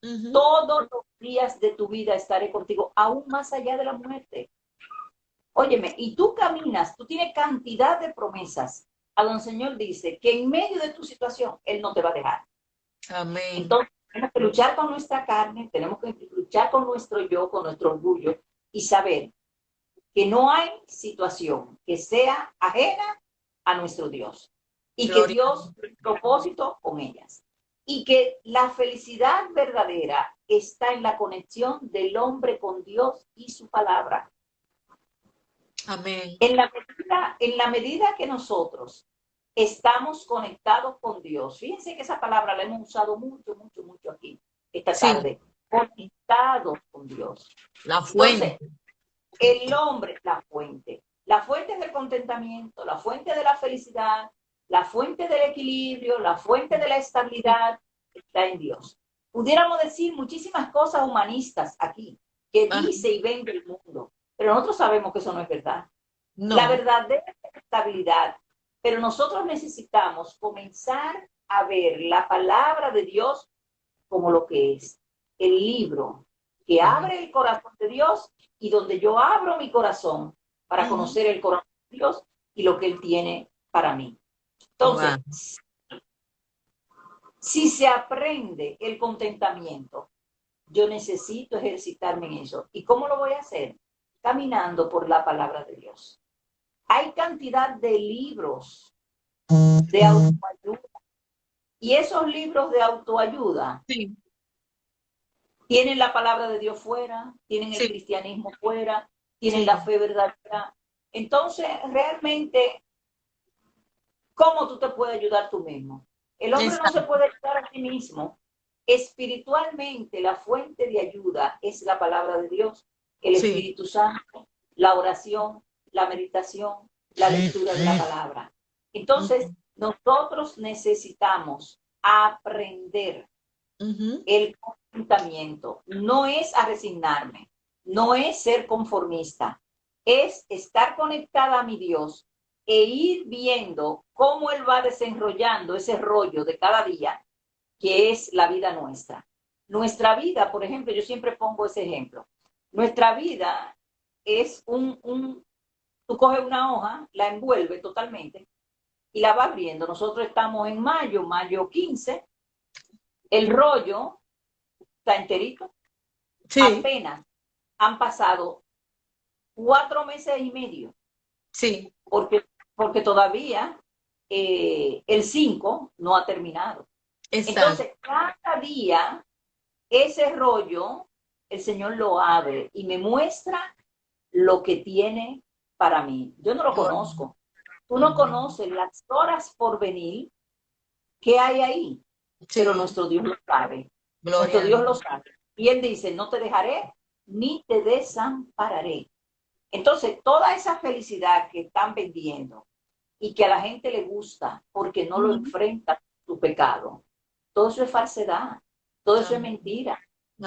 Ujú. Todos los días de tu vida estaré contigo, aún más allá de la muerte. Óyeme, y tú caminas, tú tienes cantidad de promesas a donde el Señor dice que en medio de tu situación, Él no te va a dejar. Amén. Entonces, tenemos que luchar con nuestra carne, tenemos que luchar con nuestro yo, con nuestro orgullo y saber que no hay situación que sea ajena a nuestro Dios y que Gloria. Dios tiene propósito con ellas. Y que la felicidad verdadera está en la conexión del hombre con Dios y su palabra. Amén. En la medida que nosotros estamos conectados con Dios, fíjense que esa palabra la hemos usado mucho, mucho, mucho aquí esta Sí, tarde, conectados con Dios. la Entonces, fuente. el hombre es la fuente del contentamiento, la fuente de la felicidad, la fuente del equilibrio, la fuente de la estabilidad está en Dios. Pudiéramos decir muchísimas cosas humanistas aquí que Ah, dice y vende el mundo, pero nosotros sabemos que eso no es verdad. La no. verdadera estabilidad, pero nosotros necesitamos comenzar a ver la palabra de Dios como lo que es, el libro que Amén. abre el corazón de Dios y donde yo abro mi corazón para Ujú. conocer el corazón de Dios y lo que Él tiene para mí. Wow. Entonces, si se aprende el contentamiento, yo necesito ejercitarme en eso. ¿Y cómo lo voy a hacer? Caminando por la palabra de Dios. Hay cantidad de libros de autoayuda y esos libros de autoayuda Sí, tienen la palabra de Dios fuera, tienen el sí, cristianismo fuera, tienen la sí. fe verdadera. Entonces, realmente, ¿cómo tú te puedes ayudar tú mismo? El hombre no se Exacto. puede ayudar a sí mismo. Espiritualmente, la fuente de ayuda es la palabra de Dios, el Sí. Espíritu Santo, la oración, la meditación, la lectura de la palabra. Entonces, Ujú. nosotros necesitamos aprender Ujú. el contentamiento. No es a resignarme, no es ser conformista, es estar conectada a mi Dios e ir viendo cómo Él va desenrollando ese rollo de cada día que es la vida nuestra. Nuestra vida, por ejemplo, yo siempre pongo ese ejemplo. Nuestra vida es tú coges una hoja, la envuelve totalmente y la vas abriendo. Nosotros estamos en mayo 15, el rollo está enterito. Sí, Apenas han pasado 4 meses y medio, sí, porque todavía el 5 no ha terminado. exacto. Entonces, cada día ese rollo, el Señor lo abre y me muestra lo que tiene para mí. Yo no lo conozco. Tú no Amén. conoces las horas por venir que hay ahí, pero Sí, nuestro Dios lo sabe. Nuestro gloria a Dios lo Dios. sabe. Y Él dice, no te dejaré ni te desampararé. Entonces, toda esa felicidad que están vendiendo y que a la gente le gusta porque no lo Ujú. enfrenta su pecado, todo eso es falsedad, todo eso es Amén. mentira.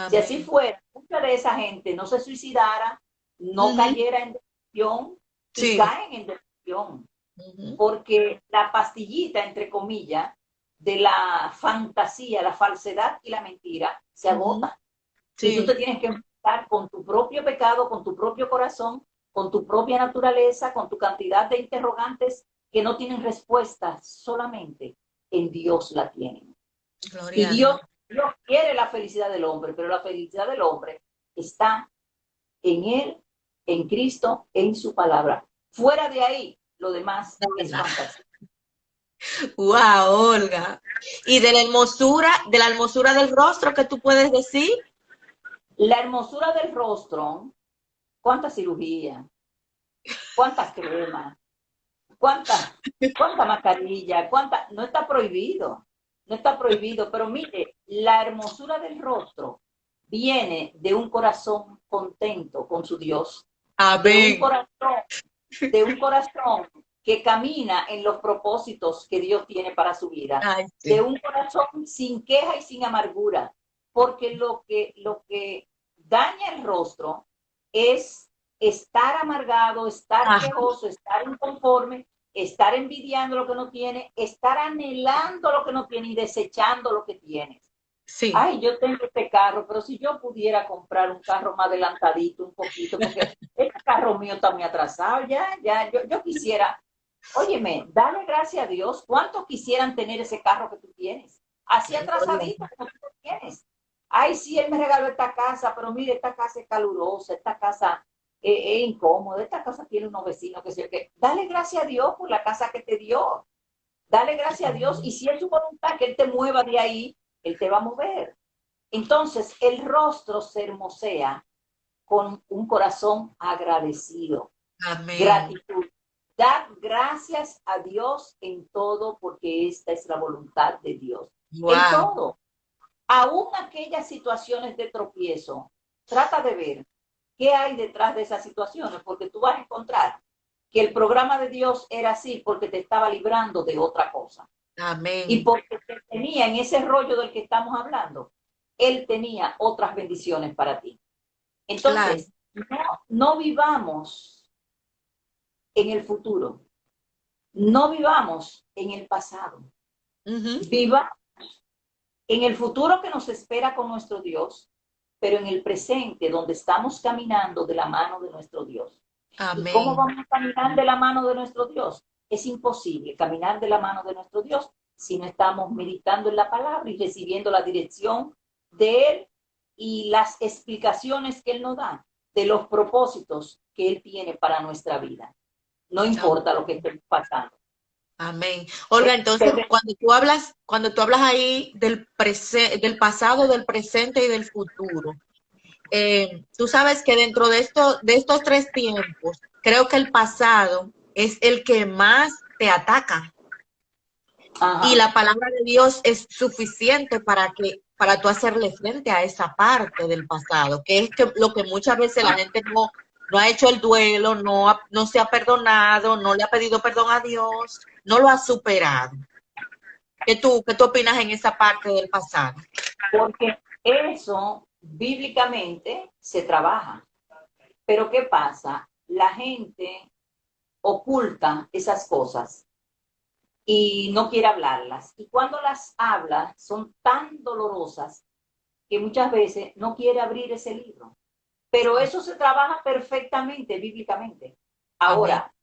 Si así Amén. fuera, mucha de esa gente no se suicidara, no Ujú. cayera en depresión y Sí. caen en depresión, Ujú. porque la pastillita, entre comillas, de la fantasía, la falsedad y la mentira se Ujú. agota. Y tú te Sí. tienes que enfrentar con tu propio pecado, con tu propio corazón, con tu propia naturaleza, con tu cantidad de interrogantes que no tienen respuesta, solamente en Dios la tienen. Y Gloria a Dios. Dios quiere la felicidad del hombre, pero la felicidad del hombre está en Él, en Cristo, en su palabra. Fuera de ahí, lo demás es Nada. fantasía. Wow, Olga. Y de la hermosura del rostro que tú puedes decir. La hermosura del rostro, cuánta cirugía, cuántas cremas, cuánta, cuánta mascarilla, cuánta, no está prohibido, no está prohibido, pero mire, la hermosura del rostro viene de un corazón contento con su Dios, de un Amén. corazón, de un corazón que camina en los propósitos que Dios tiene para su vida, Ay, de sí. un corazón sin queja y sin amargura, porque lo que daña el rostro es estar amargado, estar Ah, quejoso, estar inconforme, estar envidiando lo que no tiene, estar anhelando lo que no tiene y desechando lo que tienes. sí. Ay, yo tengo este carro, pero si yo pudiera comprar un carro más adelantadito un poquito, porque este carro mío está muy atrasado, yo quisiera, óyeme, dale gracias a Dios, ¿cuántos quisieran tener ese carro que tú tienes? Así atrasadito como tú lo tienes. Ay, sí, él me regaló esta casa, pero mire, esta casa es calurosa, esta casa es incómoda, esta casa tiene unos vecinos que sé yo qué. Dale gracias a Dios por la casa que te dio. Dale gracias a Dios y si es su voluntad que Él te mueva de ahí, Él te va a mover. Entonces, el rostro se hermosea con un corazón agradecido, Amén. gratitud. Dad gracias a Dios en todo porque esta es la voluntad de Dios. En Wow. todo, aún aquellas situaciones de tropiezo, trata de ver qué hay detrás de esas situaciones, porque tú vas a encontrar que el programa de Dios era así porque te estaba librando de otra cosa. Y Amén. porque tenía en ese rollo del que estamos hablando, Él tenía otras bendiciones para ti. Claro. Entonces, no vivamos en el futuro, no vivamos en el pasado, Ujú. viva en el futuro que nos espera con nuestro Dios, pero en el presente donde estamos caminando de la mano de nuestro Dios. ¿Y cómo Amén. vamos a caminar de la mano de nuestro Dios? Es imposible caminar de la mano de nuestro Dios si no estamos meditando en la palabra y recibiendo la dirección de Él y las explicaciones que Él nos da de los propósitos que Él tiene para nuestra vida. No importa lo que estemos pasando. Amén. Olga, Eh, entonces te- cuando tú hablas ahí del pasado, del presente y del futuro, tú sabes que dentro de estos tres tiempos, creo que el pasado es el que más te ataca y Ajá. la palabra de Dios es suficiente para tú hacerle frente a esa parte del pasado, que es lo que muchas veces la gente no ha hecho el duelo, no se ha perdonado, no le ha pedido perdón a Dios, no lo ha superado. ¿Qué tú opinas en esa parte del pasado? Porque eso bíblicamente se trabaja. Pero ¿qué pasa? La gente oculta esas cosas y no quiere hablarlas. Y cuando las habla, son tan dolorosas que muchas veces no quiere abrir ese libro. Pero eso se trabaja perfectamente bíblicamente. Amén. Ahora,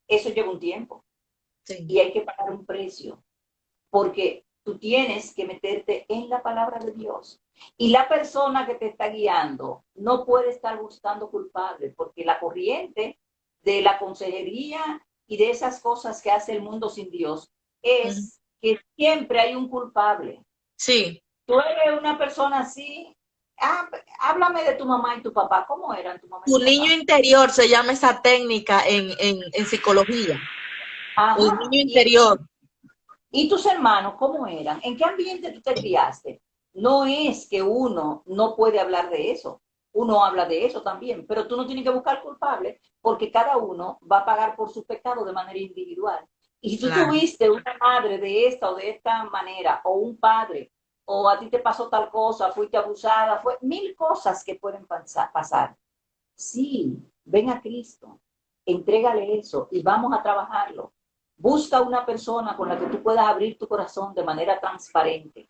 eso lleva un tiempo Sí. y hay que pagar un precio, porque tú tienes que meterte en la palabra de Dios. Y la persona que te está guiando no puede estar buscando culpables, porque la corriente de la consejería y de esas cosas que hace el mundo sin Dios Ujú. es que siempre hay un culpable. Sí. Tú eres una persona así. Ah, háblame de tu mamá y tu papá. ¿Cómo eran tu mamá y Tu tu niño papá? interior se llama esa técnica en psicología. El Ajá. niño interior. ¿Y tus hermanos cómo eran? ¿En qué ambiente tú te criaste? No es que uno no puede hablar de eso. Uno habla de eso también, pero tú no tienes que buscar culpable porque cada uno va a pagar por su pecado de manera individual. Y si tú Claro. tuviste una madre de esta o de esta manera, o un padre, o a ti te pasó tal cosa, fuiste abusada, fue mil cosas que pueden pasar. Sí, ven a Cristo, entrégale eso y vamos a trabajarlo. Busca una persona con la que tú puedas abrir tu corazón de manera transparente.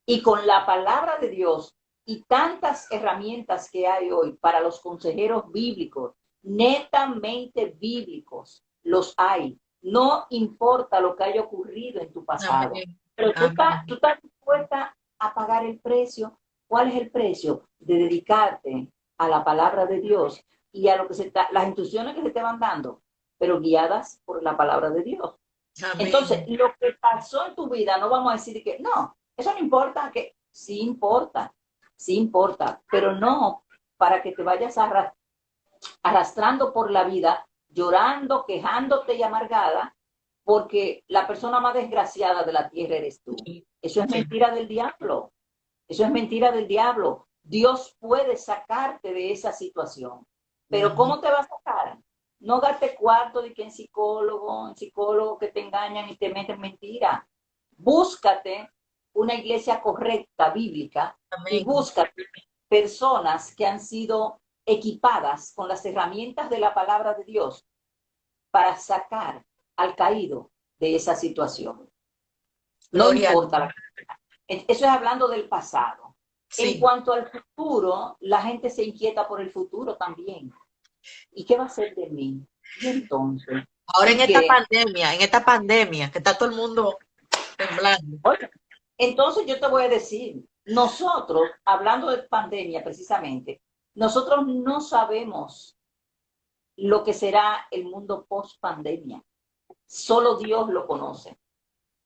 Y con la palabra de Dios y tantas herramientas que hay hoy para los consejeros bíblicos, netamente bíblicos, los hay. No importa lo que haya ocurrido en tu pasado, Amén. pero tú Amén. estás dispuesta a pagar el precio. ¿Cuál es el precio? De dedicarte a la palabra de Dios y a lo que las instrucciones que se te van dando, pero guiadas por la palabra de Dios. Entonces, Amén. lo que pasó en tu vida, no vamos a decir que no, eso no importa, que sí importa, pero no para que te vayas arrastrando por la vida, llorando, quejándote y amargada, porque la persona más desgraciada de la tierra eres tú. Sí. Eso es Sí. mentira del diablo. Eso es mentira del diablo. Dios puede sacarte de esa situación. Pero Ujú. ¿cómo te va a sacar? No gaste cuarto de que en psicólogo que te engañan y te meten mentira. Búscate una iglesia correcta, bíblica, y Amén. búscate personas que han sido equipadas con las herramientas de la palabra de Dios para sacar al caído de esa situación. No Gloria a importa Dios. la. Eso es hablando del pasado. En Sí. cuanto al futuro, la gente se inquieta por el futuro también. ¿Y qué va a ser de mí? Y entonces, Ahora ¿y qué? en esta pandemia, que está todo el mundo temblando. Oye, entonces yo te voy a decir, nosotros, hablando de pandemia precisamente, nosotros no sabemos lo que será el mundo post pandemia. Solo Dios lo conoce.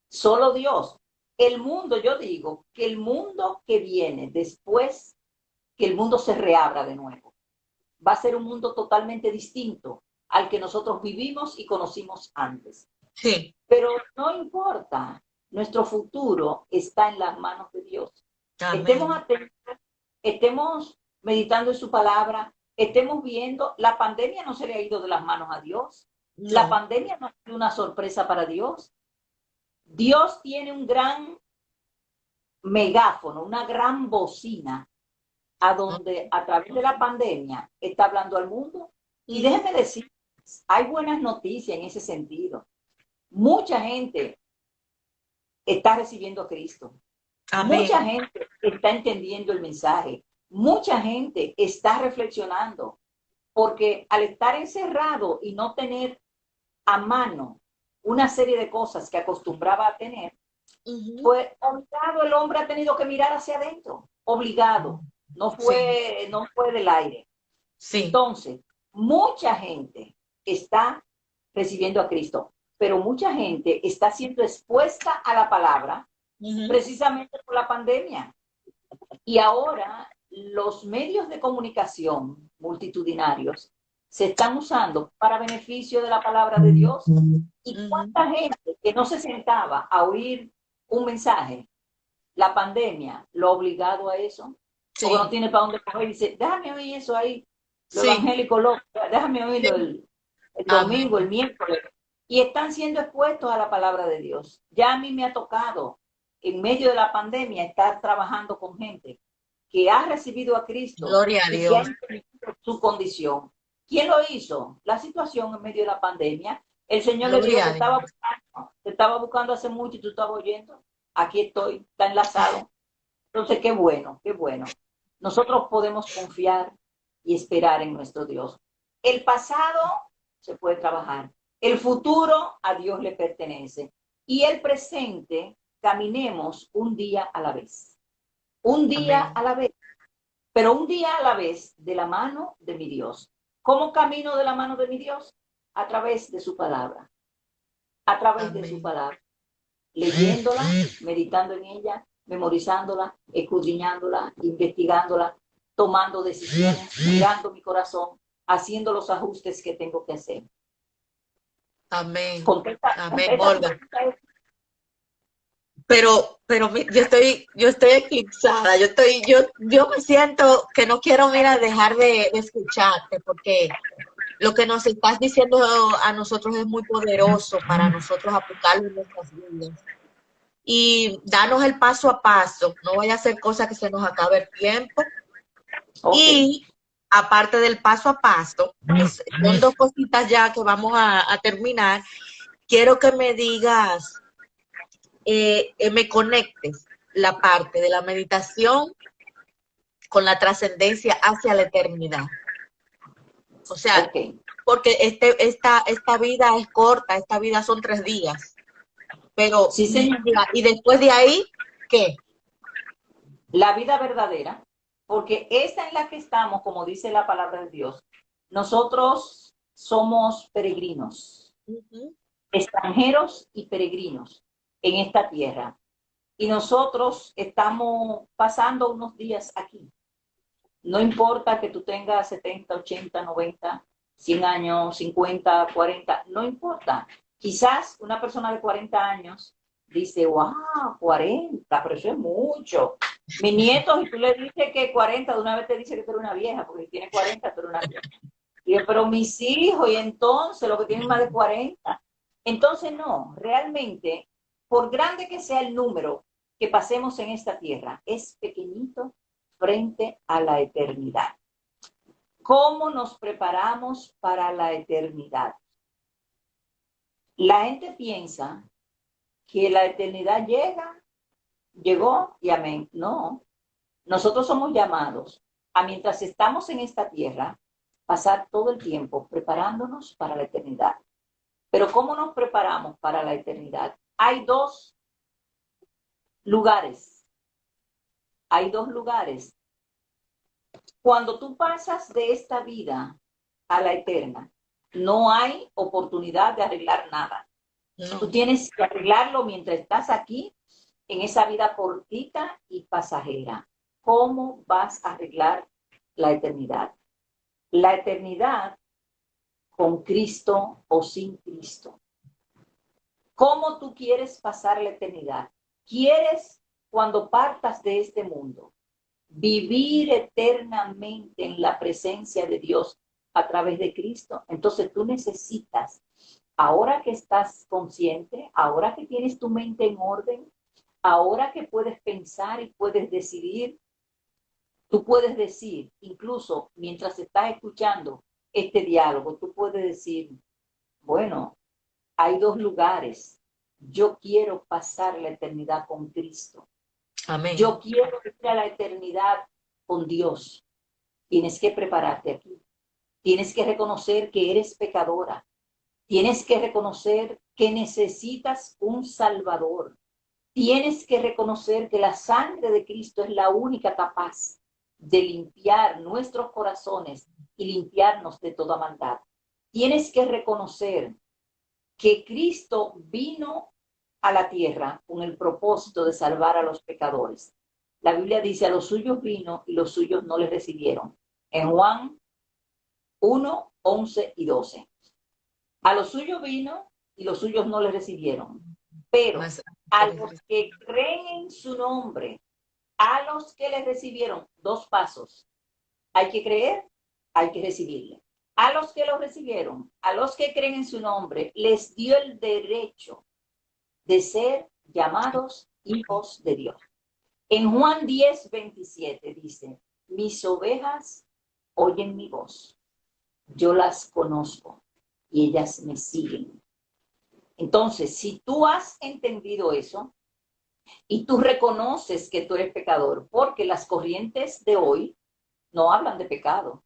Solo Dios. El mundo, yo digo que el mundo que viene después que el mundo se reabra de nuevo va a ser un mundo totalmente distinto al que nosotros vivimos y conocimos antes. Sí. Pero no importa, nuestro futuro está en las manos de Dios. Estemos Amén. atentos, estemos meditando en su palabra, estemos viendo, la pandemia no se le ha ido de las manos a Dios. La No. pandemia no es una sorpresa para Dios. Dios tiene un gran megáfono, una gran bocina a donde a través de la pandemia está hablando al mundo. Y Ujú. déjenme decir, hay buenas noticias en ese sentido. Mucha gente está recibiendo a Cristo. Mucha Amén. gente está entendiendo el mensaje. Mucha gente está reflexionando. Porque al estar encerrado y no tener a mano una serie de cosas que acostumbraba a tener, Ujú. pues obligado el hombre ha tenido que mirar hacia adentro. Obligado. Sí. No fue del aire. Sí. Entonces, mucha gente está recibiendo a Cristo, pero mucha gente está siendo expuesta a la palabra Ujú. precisamente por la pandemia. Y ahora los medios de comunicación multitudinarios se están usando para beneficio de la palabra de Dios. ¿Y Ujú. cuánta gente que no se sentaba a oír un mensaje, la pandemia lo ha obligado a eso? Porque no Sí. tiene para dónde coger y dice, déjame oír eso ahí, lo Sí. evangélico loco, déjame oírlo Sí. el domingo, el Amén. miércoles. Y están siendo expuestos a la palabra de Dios. Ya a mí me ha tocado, en medio de la pandemia, estar trabajando con gente que ha recibido a Cristo Gloria a y que ha Dios. entendido su condición. ¿Quién lo hizo? La situación en medio de la pandemia. El Señor le dijo, Gloria a Dios. te estaba buscando hace mucho y tú estabas oyendo. Aquí estoy, está enlazado. Entonces, qué bueno, qué bueno. Nosotros podemos confiar y esperar en nuestro Dios. El pasado se puede trabajar. El futuro a Dios le pertenece. Y el presente, caminemos un día a la vez. Un día Amén. a la vez, pero un día a la vez de la mano de mi Dios. ¿Cómo camino de la mano de mi Dios? A través de su palabra. A través de su Amén. palabra. Leyéndola, meditando en ella, memorizándola, escudriñándola, investigándola, tomando decisiones, mirando mi corazón, haciendo los ajustes que tengo que hacer. Amén. Contesta, Amén, contesta tu Olga. pregunta. Yo estoy eclipsada, yo me siento que no quiero, mira, dejar de escucharte, porque lo que nos estás diciendo a nosotros es muy poderoso para nosotros aplicarlo en nuestras vidas. Y danos el paso a paso, no vaya a ser cosa que se nos acabe el tiempo. Ok. Y aparte del paso a paso, son dos cositas ya que vamos a terminar. Quiero que me digas, me conectes la parte de la meditación con la trascendencia hacia la eternidad. O sea, Ok. porque esta vida es corta, esta vida son 3 días, pero Sí, señor. y después de ahí, ¿qué? La vida verdadera, porque esta en la que estamos, como dice la palabra de Dios, nosotros somos peregrinos, Uh -huh. extranjeros y peregrinos en esta tierra. Y nosotros estamos pasando unos días aquí. No importa que tú tengas 70, 80, 90, 100 años, 50, 40, no importa. Quizás una persona de 40 años dice, wow, 40, pero eso es mucho. Mi nieto, y tú le dices que 40, de una vez te dice que tú eres una vieja, porque si tiene 40, tú eres una vieja. Y yo, pero mis hijos, y entonces, los que tienen más de 40. Entonces, no, realmente, por grande que sea el número que pasemos en esta tierra, es pequeñito frente a la eternidad. ¿Cómo nos preparamos para la eternidad? La gente piensa que la eternidad llegó y amén. No, nosotros somos llamados a mientras estamos en esta tierra, pasar todo el tiempo preparándonos para la eternidad. Pero ¿cómo nos preparamos para la eternidad? Lugares, hay dos lugares. Cuando tú pasas de esta vida a la eterna, no hay oportunidad de arreglar nada. Tú No. tienes que arreglarlo mientras estás aquí, en esa vida cortita y pasajera. ¿Cómo vas a arreglar la eternidad? La eternidad con Cristo o sin Cristo. ¿Cómo tú quieres pasar la eternidad? ¿Quieres, cuando partas de este mundo, vivir eternamente en la presencia de Dios a través de Cristo? Entonces tú necesitas, ahora que estás consciente, ahora que tienes tu mente en orden, ahora que puedes pensar y puedes decidir, tú puedes decir, incluso mientras estás escuchando este diálogo, tú puedes decir, bueno, hay dos lugares. Yo quiero pasar la eternidad con Cristo. Amén. Yo quiero ir a la eternidad con Dios. Tienes que prepararte aquí. Tienes que reconocer que eres pecadora. Tienes que reconocer que necesitas un Salvador. Tienes que reconocer que la sangre de Cristo es la única capaz de limpiar nuestros corazones y limpiarnos de toda maldad. Tienes que reconocer que Cristo vino a la tierra con el propósito de salvar a los pecadores. La Biblia dice, a los suyos vino y los suyos no les recibieron. En Juan 1, 11 y 12. A los suyos vino y los suyos no les recibieron. Pero Más a los que creen en su nombre, a los que les recibieron, dos pasos. Hay que creer, hay que recibirle. A los que lo recibieron, a los que creen en su nombre, les dio el derecho de ser llamados hijos de Dios. En Juan 10:27 dice, mis ovejas oyen mi voz, yo las conozco y ellas me siguen. Entonces, si tú has entendido eso y tú reconoces que tú eres pecador, porque las corrientes de hoy no hablan de pecado,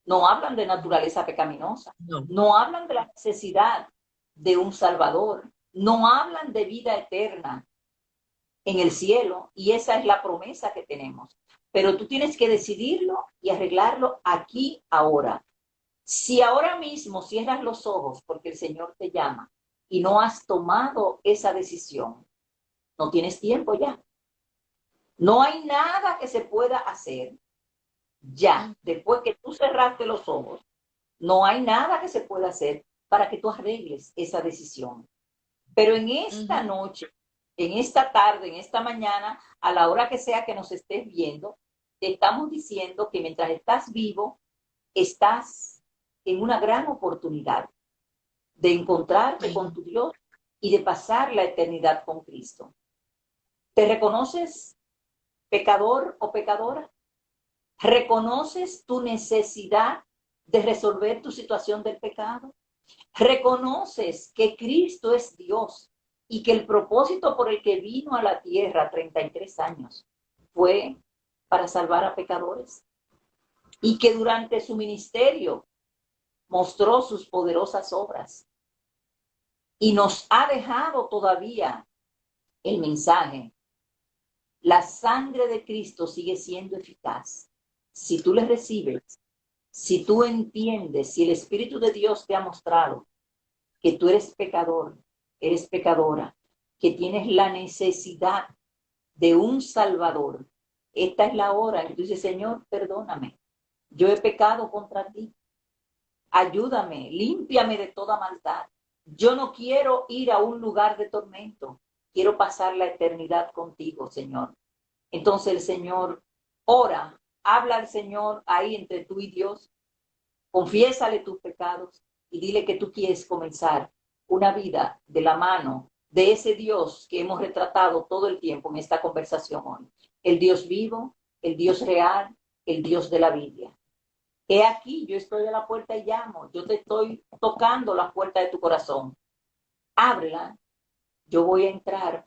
no hablan de naturaleza pecaminosa, No. no hablan de la necesidad de un Salvador, no hablan de vida eterna en el cielo, y esa es la promesa que tenemos. Pero tú tienes que decidirlo y arreglarlo aquí, ahora. Si ahora mismo cierras los ojos porque el Señor te llama y no has tomado esa decisión, no tienes tiempo ya. No hay nada que se pueda hacer ya, después que tú cerraste los ojos, no hay nada que se pueda hacer para que tú arregles esa decisión. Pero en esta Ujú. noche, en esta tarde, en esta mañana, a la hora que sea que nos estés viendo, te estamos diciendo que mientras estás vivo, estás en una gran oportunidad de encontrarte con Ay, tu Dios y de pasar la eternidad con Cristo. ¿Te reconoces pecador o pecadora? ¿Reconoces tu necesidad de resolver tu situación del pecado? ¿Reconoces que Cristo es Dios y que el propósito por el que vino a la tierra 33 años fue para salvar a pecadores? Y que durante su ministerio mostró sus poderosas obras y nos ha dejado todavía el mensaje: la sangre de Cristo sigue siendo eficaz. Si tú le recibes, si tú entiendes, si el Espíritu de Dios te ha mostrado que tú eres pecador, eres pecadora, que tienes la necesidad de un Salvador, esta es la hora en que tú dices: Señor, perdóname, yo he pecado contra ti, ayúdame, límpiame de toda maldad. Yo no quiero ir a un lugar de tormento, quiero pasar la eternidad contigo, Señor. Entonces el Señor ora, habla al Señor ahí entre tú y Dios, confiésale tus pecados y dile que tú quieres comenzar una vida de la mano de ese Dios que hemos retratado todo el tiempo en esta conversación hoy. El Dios vivo, el Dios real, el Dios de la Biblia. He aquí, yo estoy a la puerta y llamo, yo te estoy tocando la puerta de tu corazón. Ábrela, yo voy a entrar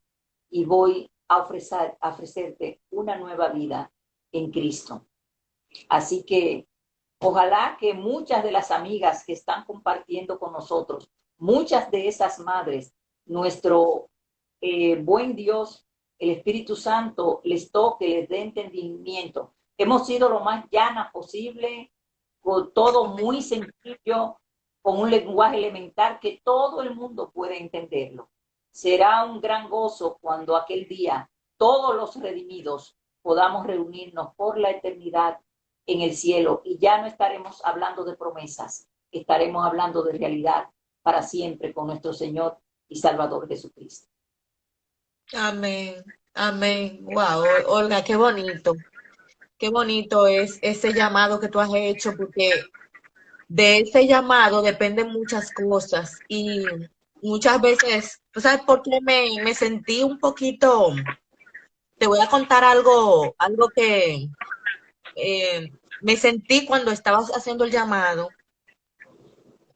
y voy a ofrecerte una nueva vida en Cristo. Así que ojalá que muchas de las amigas que están compartiendo con nosotros, muchas de esas madres, nuestro buen Dios, el Espíritu Santo, les toque, les dé entendimiento. Hemos sido lo más llana posible, con todo muy sencillo, con un lenguaje elemental que todo el mundo puede entenderlo. Será un gran gozo cuando aquel día todos los redimidos podamos reunirnos por la eternidad en el cielo, y ya no estaremos hablando de promesas, estaremos hablando de realidad para siempre con nuestro Señor y Salvador Jesucristo. amén, amén. Wow, Olga, qué bonito es ese llamado que tú has hecho, porque de ese llamado dependen muchas cosas y muchas veces, ¿tú sabes por qué me sentí un poquito? Te voy a contar algo que me sentí cuando estabas haciendo el llamado,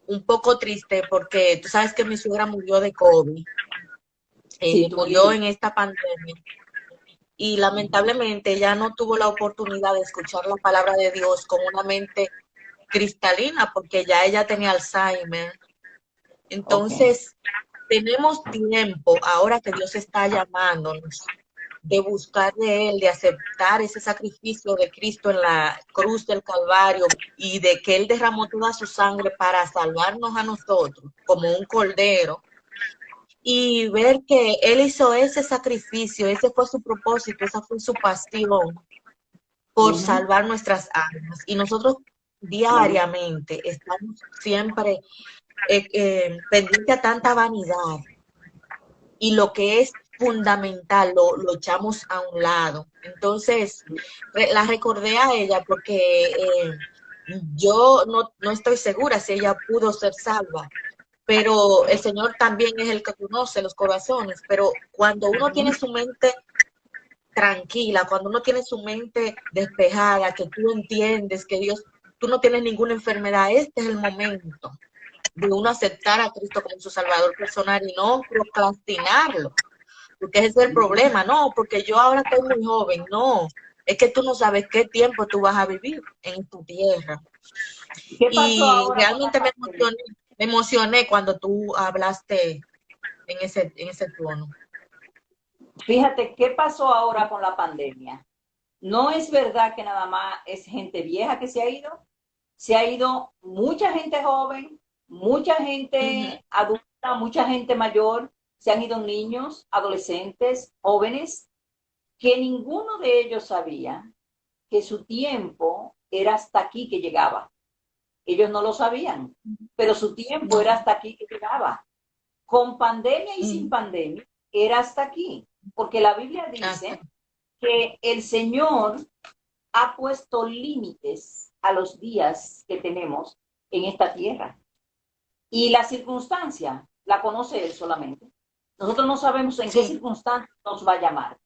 un poco triste porque tú sabes que mi suegra murió de COVID, Sí, tú me murió dijiste. en esta pandemia y lamentablemente ella no tuvo la oportunidad de escuchar la palabra de Dios con una mente cristalina porque ya ella tenía Alzheimer. Ok. Entonces, tenemos tiempo ahora que Dios está llamándonos de buscar de Él, de aceptar ese sacrificio de Cristo en la cruz del Calvario y de que Él derramó toda su sangre para salvarnos a nosotros como un cordero y ver que Él hizo ese sacrificio, ese fue su propósito, esa fue su pasión por Ujú. salvar nuestras almas. Y nosotros Bien. diariamente estamos siempre pendiente a tanta vanidad y lo que es fundamental lo echamos a un lado. Entonces, la recordé a ella porque yo no estoy segura si ella pudo ser salva, pero el Señor también es el que conoce los corazones, pero cuando uno tiene su mente tranquila, cuando uno tiene su mente despejada, que tú entiendes que Dios, tú no tienes ninguna enfermedad, este es el momento de uno aceptar a Cristo como su Salvador personal y no procrastinarlo, porque ese es el problema. No, porque yo ahora estoy muy joven. No, es que tú no sabes qué tiempo tú vas a vivir en tu tierra. ¿Qué pasó Y ahora con la realmente pandemia? me emocioné cuando tú hablaste en ese tono. Fíjate, ¿qué pasó ahora con la pandemia? No es verdad que nada más es gente vieja que se ha ido mucha gente joven, mucha Ujú. gente adulta, mucha gente mayor, se han ido niños, adolescentes, jóvenes, que ninguno de ellos sabía que su tiempo era hasta aquí que llegaba. Ellos no lo sabían, pero su tiempo No. era hasta aquí que llegaba. Con pandemia y sin Ujú. pandemia, era hasta aquí, porque la Biblia Hasta. dice que el Señor ha puesto límites a los días que tenemos en esta tierra. Y la circunstancia la conoce Él solamente. Nosotros no sabemos en qué Sí. circunstancia nos va a llamar.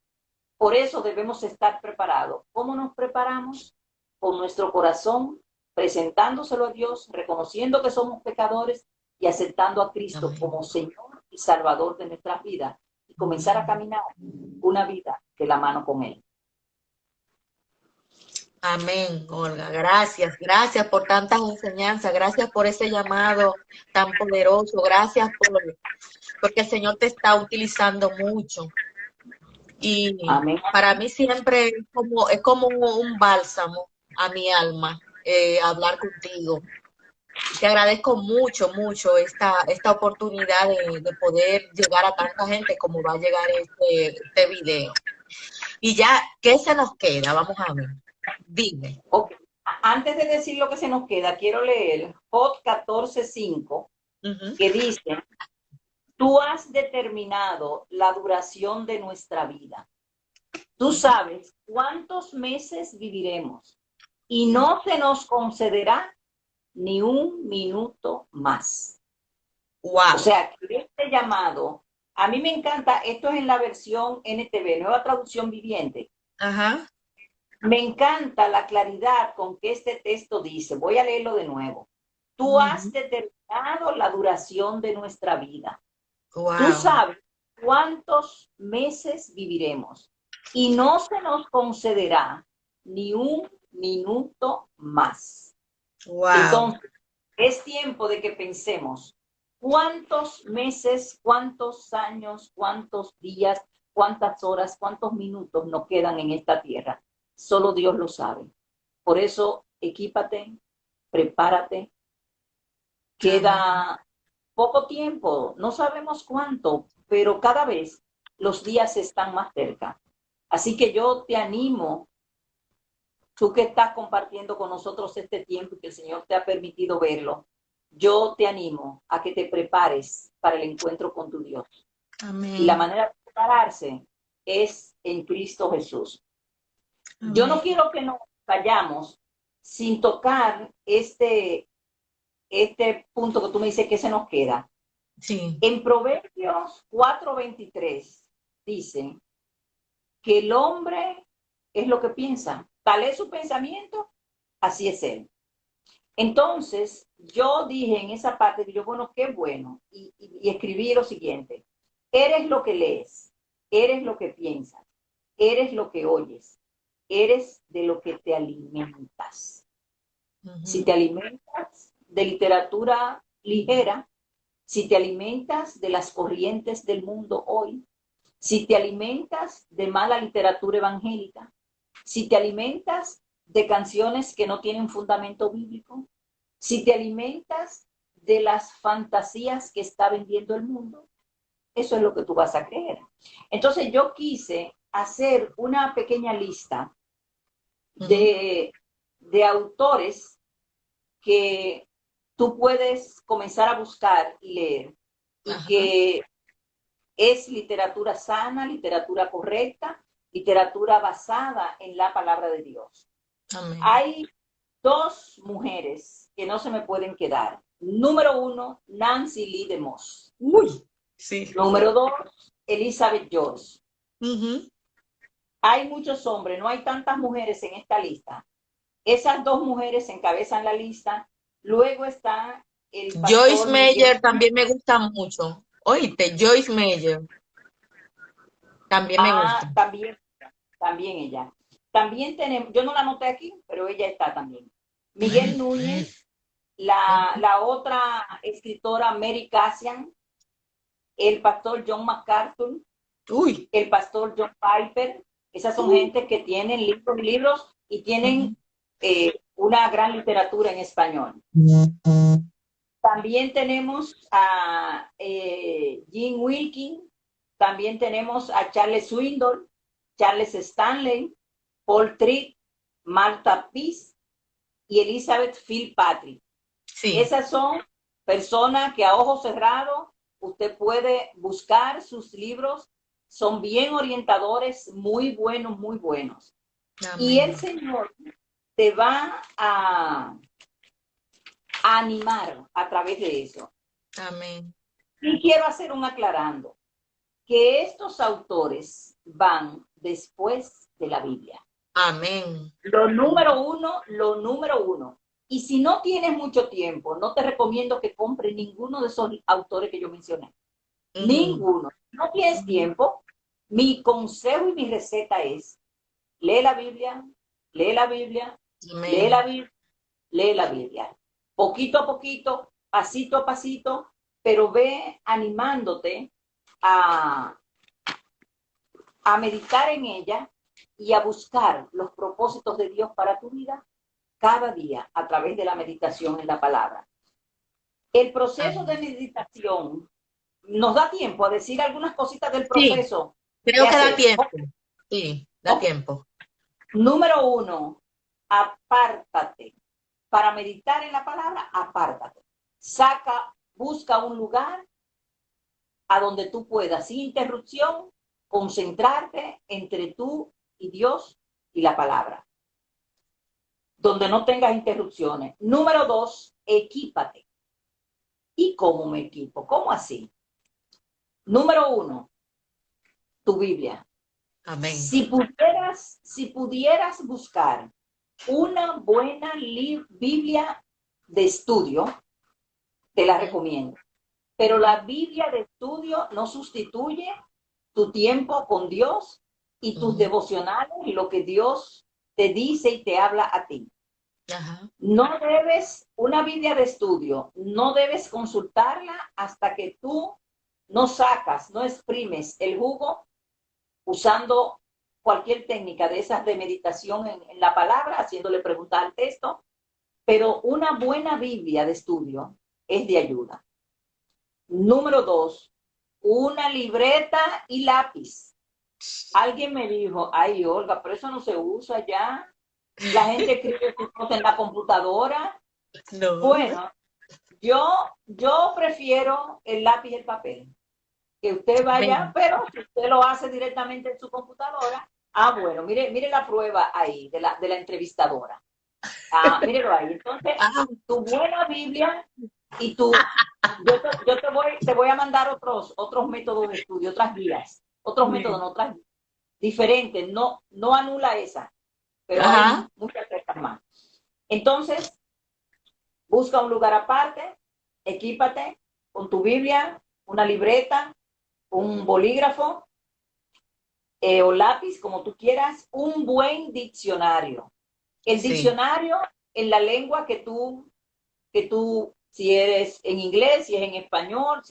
Por eso debemos estar preparados. ¿Cómo nos preparamos? Con nuestro corazón, presentándoselo a Dios, reconociendo que somos pecadores y aceptando a Cristo Amén. como Señor y Salvador de nuestras vidas y comenzar a Amén. caminar una vida de la mano con Él. Amén, Olga. Gracias, gracias por tantas enseñanzas, gracias por ese llamado tan poderoso, gracias porque el Señor te está utilizando mucho. Y Amén. para mí siempre es como un bálsamo a mi alma hablar contigo. Te agradezco mucho, mucho esta oportunidad de poder llegar a tanta gente como va a llegar este video. Y ya, ¿qué se nos queda? Vamos a ver. Dime. Ok. Antes de decir lo que se nos queda, quiero leer Job 14:5, Ujú. que dice, tú has determinado la duración de nuestra vida. Tú sabes cuántos meses viviremos y no se nos concederá ni un minuto más. O Wow. sea, que este llamado, a mí me encanta, esto es en la versión NTV, Nueva Traducción Viviente. Ajá. Me encanta la claridad con que este texto dice, voy a leerlo de nuevo. Tú has Ujú. determinado la duración de nuestra vida. Tú Wow. sabes cuántos meses viviremos y no se nos concederá ni un minuto más. Wow. Entonces, es tiempo de que pensemos cuántos meses, cuántos años, cuántos días, cuántas horas, cuántos minutos nos quedan en esta tierra. Solo Dios lo sabe. Por eso, equípate, prepárate. Amén. Queda poco tiempo, no sabemos cuánto, pero cada vez los días están más cerca. Así que yo te animo, tú que estás compartiendo con nosotros este tiempo y que el Señor te ha permitido verlo, yo te animo a que te prepares para el encuentro con tu Dios. Y la Amén. manera de prepararse es en Cristo Jesús. Yo no Amén. quiero que nos vayamos sin tocar este punto que tú me dices que se nos queda. Sí. En Proverbios 4:23 dice que el hombre es lo que piensa. Tal es su pensamiento, así es él. Entonces, yo dije en esa parte, yo, bueno, qué bueno, y escribí lo siguiente, eres lo que lees, eres lo que piensas, eres lo que oyes, eres de lo que te alimentas. Si Ujú. te alimentas de literatura ligera, si te alimentas de las corrientes del mundo hoy, si te alimentas de mala literatura evangélica, si te alimentas de canciones que no tienen fundamento bíblico, si te alimentas de las fantasías que está vendiendo el mundo, eso es lo que tú vas a creer. Entonces yo quise hacer una pequeña lista Ujú. de autores que tú puedes comenzar a buscar y leer y Ajá. que es literatura sana, literatura correcta, literatura basada en la palabra de Dios. Amén. Hay dos mujeres que no se me pueden quedar. Número uno, Nancy Lee DeMoss. Uy. Sí. Número dos, Elizabeth Jones. Ujú. Hay muchos hombres, no hay tantas mujeres en esta lista. Esas dos mujeres encabezan la lista. Luego está el Joyce pastor Miguel. Meyer también me gusta mucho. Oíste, Joyce Meyer también me gusta. Ah, también ella. También tenemos, yo no la anoté aquí, pero ella está también. Miguel Núñez, la otra escritora Mary Cassian, el pastor John MacArthur, Uy. el pastor John Piper. Esas son gente que tienen libros y libros y tienen una gran literatura en español. También tenemos a Jim Wilkin, también tenemos a Charles Swindoll, Charles Stanley, Paul Tripp, Martha Peace y Elizabeth Fitzpatrick. Sí. Esas son personas que a ojos cerrados usted puede buscar sus libros, son bien orientadores, muy buenos, muy buenos. Y el Amén. Señor te va a animar a través de eso. Amén. Y quiero hacer un aclarando, que estos autores van después de la Biblia. Amén. Lo número uno. Y si no tienes mucho tiempo, no te recomiendo que compres ninguno de esos autores que yo mencioné. Ujú. Ninguno. No tienes tiempo. Mi consejo y mi receta es, lee la Biblia, lee la Biblia, lee la Amén. Biblia, lee la Biblia. Poquito a poquito, pasito a pasito, pero ve animándote a, a meditar en ella y a buscar los propósitos de Dios para tu vida cada día a través de la meditación en la palabra. El proceso de Amén. meditación nos da tiempo a decir algunas cositas del Sí, proceso que creo que da hacer. tiempo. Sí, da Okay. tiempo. Número uno, apártate. Para meditar en la palabra, apártate. Busca un lugar a donde tú puedas, sin interrupción, concentrarte entre tú y Dios y la palabra, donde no tengas interrupciones. Número dos, equípate. ¿Y cómo me equipo? ¿Cómo así? Número uno, tu Biblia. Amén. Si pudieras buscar una buena Biblia de estudio, te la Ujú, recomiendo. Pero la Biblia de estudio no sustituye tu tiempo con Dios y tus ujú. devocionales y lo que Dios te dice y te habla a ti. Ajá. Una Biblia de estudio, no debes consultarla hasta que tú no exprimes el jugo usando cualquier técnica de esas de meditación en la palabra, haciéndole preguntar al texto, pero una buena Biblia de estudio es de ayuda. Número dos, una libreta y lápiz. Alguien me dijo, ay Olga, pero eso no se usa ya. La gente escribe sus cosas en la computadora. No. Bueno, yo prefiero el lápiz y el papel. Que usted vaya, Amén. pero si usted lo hace directamente en su computadora, bueno, mire la prueba ahí de la entrevistadora. Mírelo ahí. Entonces, Ah, tu buena Biblia y yo te voy a mandar otros métodos de estudio, otras guías, otros métodos, sí. otras diferentes. No anula esa, pero hay Ajá. muchas otras más. Entonces, busca un lugar aparte, equípate con tu Biblia, una libreta, un bolígrafo o lápiz, como tú quieras, un buen diccionario. El Sí. diccionario en la lengua que tú, si eres en inglés, si es en español,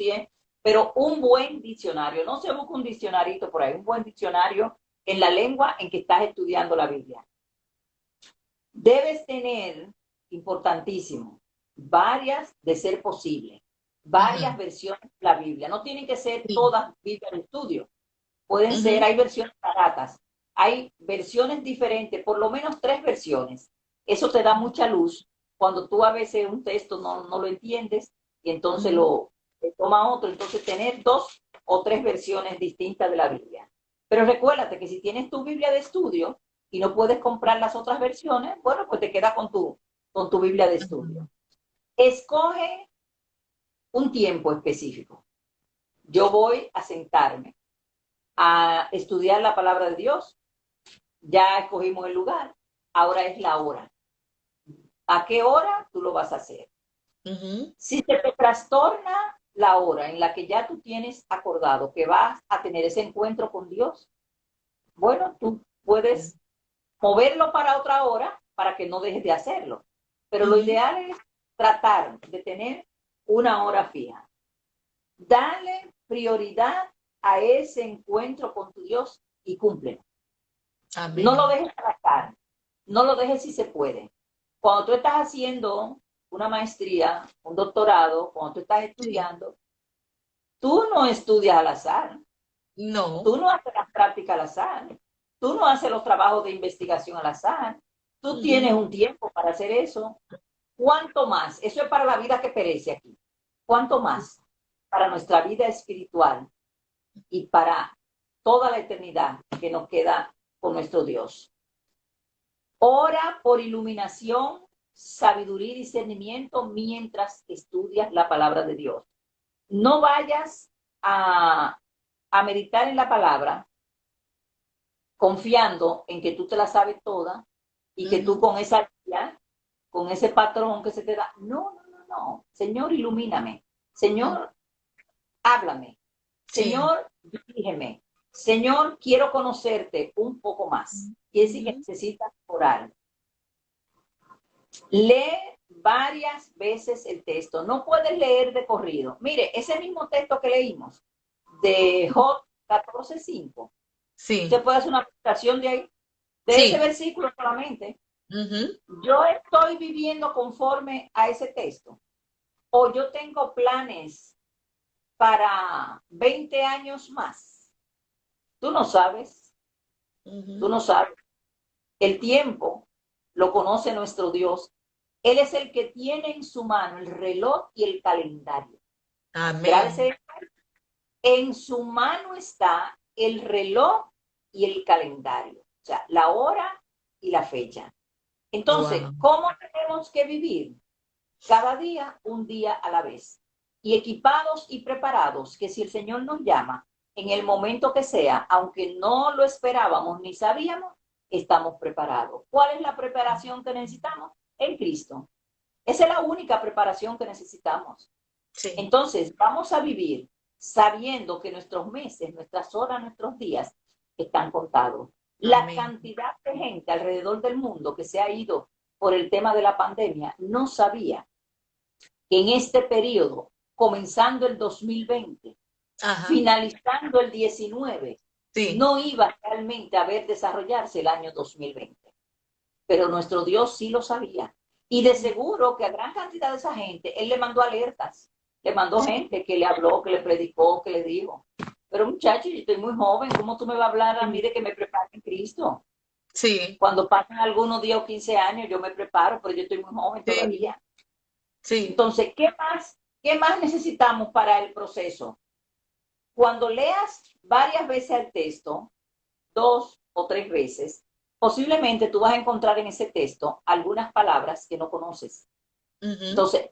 pero un buen diccionario. No se busca un diccionarito por ahí, un buen diccionario en la lengua en que estás estudiando la Biblia. Debes tener, importantísimo, de ser posible, varias Ujú, versiones de la Biblia. No tienen que ser sí. todas Biblias de estudio. Pueden ser, Ujú, hay versiones baratas, hay versiones diferentes, por lo menos 3 versiones. Eso te da mucha luz cuando tú a veces un texto no lo entiendes y entonces ujú. lo toma otro. Entonces tener 2 o 3 versiones distintas de la Biblia. Pero recuérdate que si tienes tu Biblia de estudio y no puedes comprar las otras versiones, bueno, pues te queda con tu Biblia de estudio. Escoge un tiempo específico. Yo voy a sentarme a estudiar la palabra de Dios. Ya escogimos el lugar, ahora es la hora. ¿A qué hora tú lo vas a hacer? Ujú, Si se te trastorna la hora en la que ya tú tienes acordado que vas a tener ese encuentro con Dios, bueno, tú puedes moverlo para otra hora para que no dejes de hacerlo. Pero lo ujú. ideal es tratar de tener una hora fija. Dale prioridad a ese encuentro con tu Dios y cúmplelo. No lo Amén. dejes tratar, no lo dejes si se puede. Cuando tú estás haciendo una maestría, un doctorado, cuando tú estás Sí. estudiando, tú no estudias al azar, No. tú no haces las prácticas al azar, tú no haces los trabajos de investigación al azar, tú tienes Ujú. un tiempo para hacer eso. ¿Cuánto más? Eso es para la vida que perece aquí. ¿Cuánto más para nuestra vida espiritual y para toda la eternidad que nos queda con nuestro Dios? Ora por iluminación, sabiduría y discernimiento mientras estudias la palabra de Dios. No vayas a meditar en la palabra confiando en que tú te la sabes toda y que tú Ujú. con esa guía, con ese patrón que se te da. No, no, no, no. Señor, ilumíname. Ujú. Señor, háblame. Sí. Señor, dirígeme. Señor, quiero conocerte un poco más. Quiere decir que Ujú. necesitas orar. Lee varias veces el texto. No puedes leer de corrido. Mire, ese mismo texto que leímos de Job 14:5, Sí. usted puede hacer una aplicación de ahí, de ese Sí. versículo solamente. Ujú. Yo estoy viviendo conforme a ese texto o yo tengo planes para 20 años más. Tú no sabes, tú Ujú. no sabes. El tiempo lo conoce nuestro Dios. Él es el que tiene en su mano el reloj y el calendario. Amén. Gracias. En su mano está el reloj y el calendario, o sea, la hora y la fecha. Entonces, Wow. ¿cómo tenemos que vivir? Cada día, un día a la vez. Y equipados y preparados, que si el Señor nos llama, en el momento que sea, aunque no lo esperábamos ni sabíamos, estamos preparados. ¿Cuál es la preparación que necesitamos? En Cristo. Esa es la única preparación que necesitamos. Sí. Entonces, vamos a vivir sabiendo que nuestros meses, nuestras horas, nuestros días están contados. La Amén. cantidad de gente alrededor del mundo que se ha ido por el tema de la pandemia no sabía que en este periodo, comenzando el 2020, Ajá. finalizando el 19, Sí. no iba realmente a ver desarrollarse el año 2020. Pero nuestro Dios sí lo sabía. Y de seguro que a gran cantidad de esa gente, Él le mandó alertas, le mandó gente que le habló, que le predicó, que le dijo. Pero muchachos, yo estoy muy joven, ¿cómo tú me vas a hablar a mí de que me prepare en Cristo? Sí. Cuando pasan algunos 10 o 15 años, yo me preparo, pero yo estoy muy joven Sí. todavía. Sí. Entonces, qué más necesitamos para el proceso? Cuando leas varias veces el texto, 2 o 3 veces, posiblemente tú vas a encontrar en ese texto algunas palabras que no conoces. Ujú. Entonces,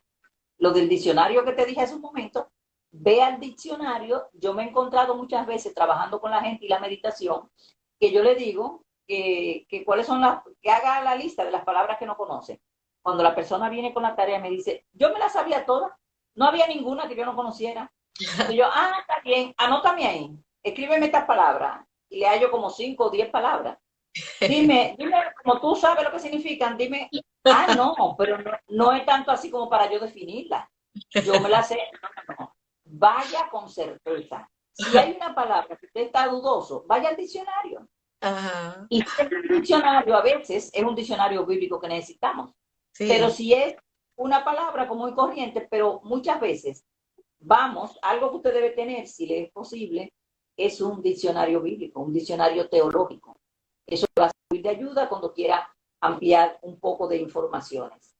lo del diccionario que te dije hace un momento, ve al diccionario. Yo me he encontrado muchas veces trabajando con la gente y la meditación, que yo le digo que cuáles son que haga la lista de las palabras que no conoce. Cuando la persona viene con la tarea me dice, yo me la sabía toda, no había ninguna que yo no conociera. Entonces yo, está bien, anótame ahí, escríbeme estas palabras. Y le hallo como 5 o 10 palabras. Dime, como tú sabes lo que significan, dime, no, pero no, no es tanto así como para yo definirla. Yo me la sé, no, no, no. Vaya con certeza. Si hay una palabra que usted está dudoso, vaya al diccionario. Ajá. Y si es un diccionario, a veces es un diccionario bíblico que necesitamos. Pero Sí. si es una palabra común y corriente, pero muchas veces vamos, algo que usted debe tener, si le es posible, es un diccionario bíblico, un diccionario teológico. Eso va a servir de ayuda cuando quiera ampliar un poco de informaciones.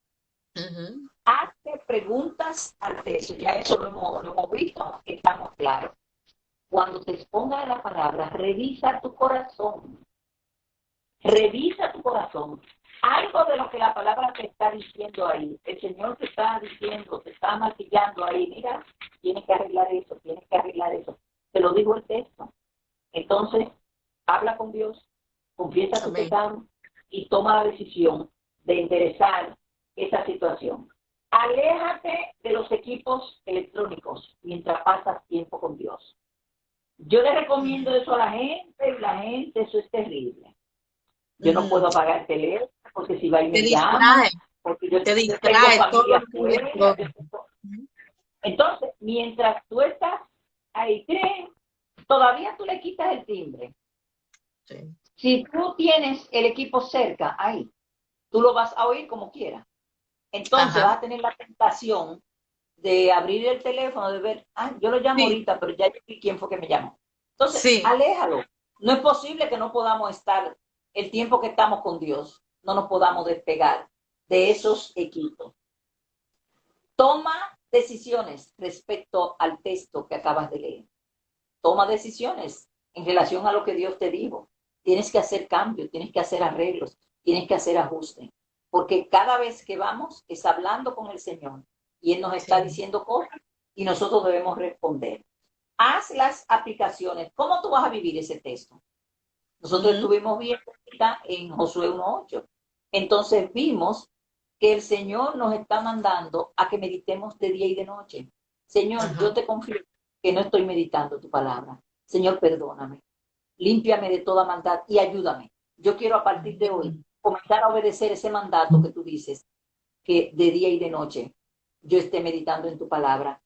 Ujú. Hazte preguntas al texto, ya eso lo hemos visto, estamos claros. Cuando te exponga la palabra, revisa tu corazón. Algo de lo que la palabra te está diciendo ahí, el Señor te está diciendo, te está martillando ahí, mira, tienes que arreglar eso, tienes que arreglar eso. Te lo digo el texto. Entonces, habla con Dios, confiesa tu Amén. pecado y toma la decisión de enderezar esa situación. Aléjate de los equipos electrónicos mientras pasas tiempo con Dios. Yo le recomiendo eso a la gente y la gente, eso es terrible. Yo no puedo apagar el teléfono porque si va y Te me llama, distrae, porque yo te tengo distrae todo familia lo que es afuera. electrónico. Entonces, mientras tú estás ahí, todavía tú le quitas el timbre. Sí. Si tú tienes el equipo cerca, ahí, tú lo vas a oír como quieras. Entonces Ajá, vas a tener la tentación de abrir el teléfono, de ver, yo lo llamo sí, ahorita, pero ya yo vi quién fue que me llamó. Entonces, sí, aléjalo. No es posible que no podamos estar el tiempo que estamos con Dios, no nos podamos despegar de esos equipos. Toma decisiones respecto al texto que acabas de leer. Toma decisiones en relación a lo que Dios te dijo. Tienes que hacer cambios, tienes que hacer arreglos, tienes que hacer ajustes. Porque cada vez que vamos es hablando con el Señor y Él nos está sí. diciendo cosas y nosotros debemos responder. Haz las aplicaciones. ¿Cómo tú vas a vivir ese texto? Nosotros Ujú, estuvimos viendo en Josué 1:8. Entonces vimos que el Señor nos está mandando a que meditemos de día y de noche. Señor, ajá. yo te confío que no estoy meditando tu palabra. Señor, perdóname. Límpiame de toda maldad y ayúdame. Yo quiero a partir de hoy Amén. comenzar a obedecer ese mandato que tú dices, que de día y de noche yo esté meditando en tu palabra.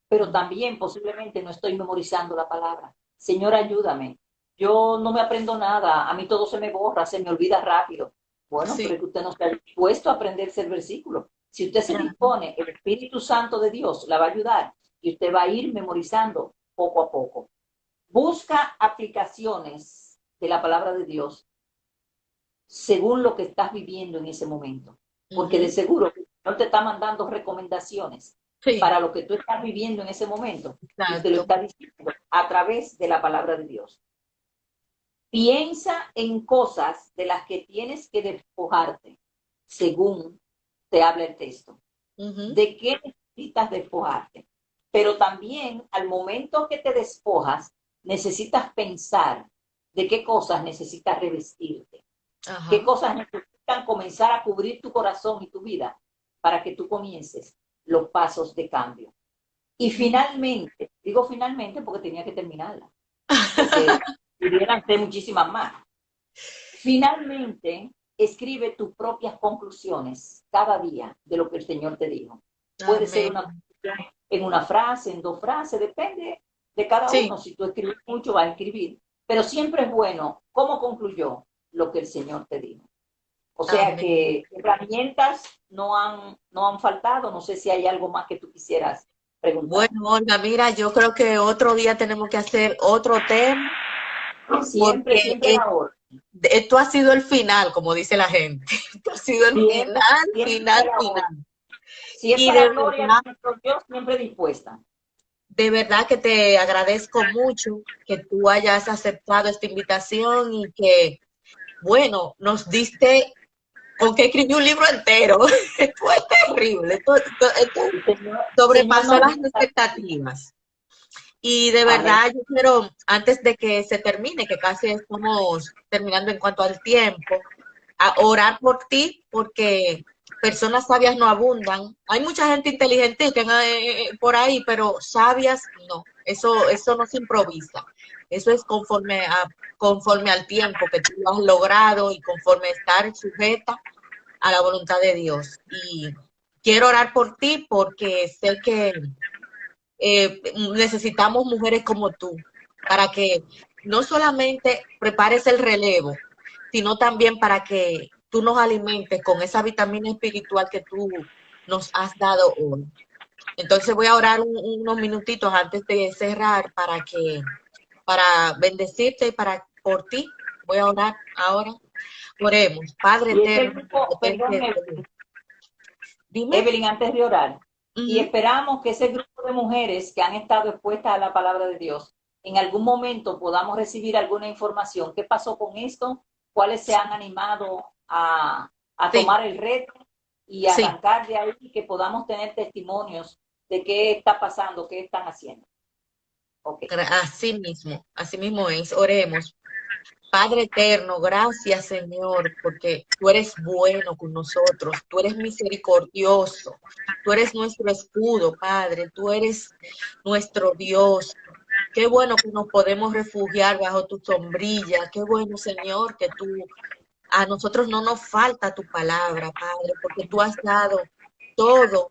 Pero también posiblemente no estoy memorizando la palabra. Señor, ayúdame. Yo no me aprendo nada, a mí todo se me borra, se me olvida rápido. Bueno, pero Sí, es que usted no está dispuesto a aprenderse el versículo. Si usted se ajá. dispone, el Espíritu Santo de Dios la va a ayudar y usted va a ir memorizando poco a poco. Busca aplicaciones de la palabra de Dios según lo que estás viviendo en ese momento. Porque de Ujú, seguro no te está mandando recomendaciones sí, para lo que tú estás viviendo en ese momento y te lo exacto. está diciendo a través de la palabra de Dios. Piensa en cosas de las que tienes que despojarte según te habla el texto. Ujú, ¿De qué necesitas despojarte? Pero también al momento que te despojas, necesitas pensar de qué cosas necesitas revestirte. ¿Qué ajá. cosas necesitan comenzar a cubrir tu corazón y tu vida para que tú comiences los pasos de cambio? Y Ujú. finalmente, digo finalmente porque tenía que terminarla, porque pudieran ser muchísimas más. Finalmente, escribe tus propias conclusiones cada día de lo que el Señor te dijo. Puede ser una Amén. conclusión en una frase, en dos frases, depende de cada Sí, uno. Si tú escribes mucho, vas a escribir. Pero siempre es bueno cómo concluyó lo que el Señor te dijo. O sea amén. que herramientas no han faltado. No sé si hay algo más que tú quisieras preguntar. Bueno, Olga, mira, yo creo que otro día tenemos que hacer otro tema Siempre, porque siempre la hora. esto ha sido el final, como dice la gente. Esto ha sido el Siempre, final, siempre final, la hora. final. Si es Y para gloria de nuestro Dios, siempre dispuesta. de verdad que te agradezco mucho que tú hayas aceptado esta invitación y que, bueno, nos diste con que escribí un libro entero. Esto es terrible. Esto Señor sobrepasó nos las gusta. expectativas. Y de Amén. verdad, yo quiero, antes de que se termine, que casi estamos terminando en cuanto al tiempo, a orar por ti, porque personas sabias no abundan. Hay mucha gente inteligente que por ahí, pero sabias no. Eso no se improvisa. Eso es conforme al tiempo que tú lo has logrado y conforme estar sujeta a la voluntad de Dios. Y quiero orar por ti porque sé que necesitamos mujeres como tú para que no solamente prepares el relevo, sino también para que tú nos alimentes con esa vitamina espiritual que tú nos has dado hoy. Entonces voy a orar unos minutitos antes de cerrar para bendecirte y para por ti. Voy a orar ahora. Oremos. Padre Y ese eterno, grupo, perdón, potente, dime. Evelyn, antes de orar, y Ujú. esperamos que ese grupo de mujeres que han estado expuestas a la palabra de Dios, en algún momento podamos recibir alguna información. ¿Qué pasó con esto? ¿Cuáles se han animado a Sí, tomar el reto y sí, arrancar de ahí y que podamos tener testimonios de qué está pasando, qué están haciendo? Ok. así mismo es. Oremos. Padre eterno, gracias Señor, porque tú eres bueno con nosotros, tú eres misericordioso, tú eres nuestro escudo, Padre, tú eres nuestro Dios. Qué bueno que nos podemos refugiar bajo tu sombrilla, qué bueno Señor que tú, a nosotros no nos falta tu palabra, Padre, porque tú has dado todo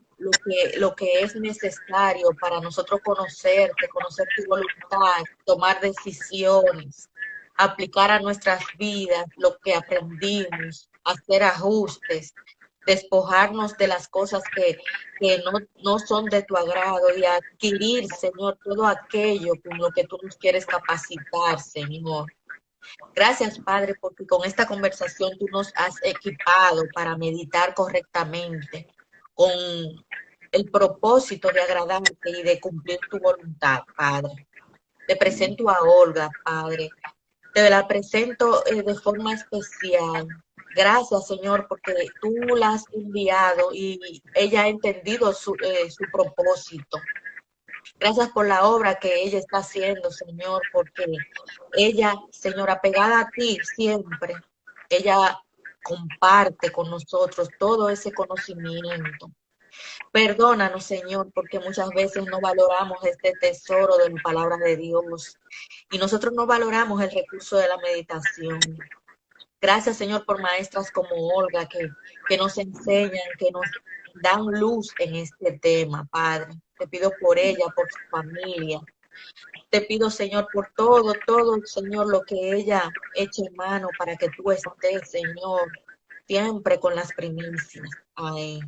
lo que es necesario para nosotros conocerte, conocer tu voluntad, tomar decisiones, aplicar a nuestras vidas lo que aprendimos, hacer ajustes, despojarnos de las cosas que no son de tu agrado y adquirir, Señor, todo aquello con lo que tú nos quieres capacitar, Señor. Gracias, Padre, porque con esta conversación tú nos has equipado para meditar correctamente, con el propósito de agradarte y de cumplir tu voluntad, Padre. Te presento a Olga, Padre. Te la presento de forma especial. Gracias, Señor, porque tú la has enviado y ella ha entendido su propósito. Gracias por la obra que ella está haciendo, Señor, porque ella, Señor, apegada a ti siempre, ella comparte con nosotros todo ese conocimiento. Perdónanos, Señor, porque muchas veces no valoramos este tesoro de la palabra de Dios y nosotros no valoramos el recurso de la meditación. Gracias, Señor, por maestras como Olga que nos enseñan, que nos dan luz en este tema, Padre. Te pido por ella, por su familia. Te pido, Señor, por todo, Señor, lo que ella eche en mano para que tú estés, Señor, siempre con las primicias. Ay.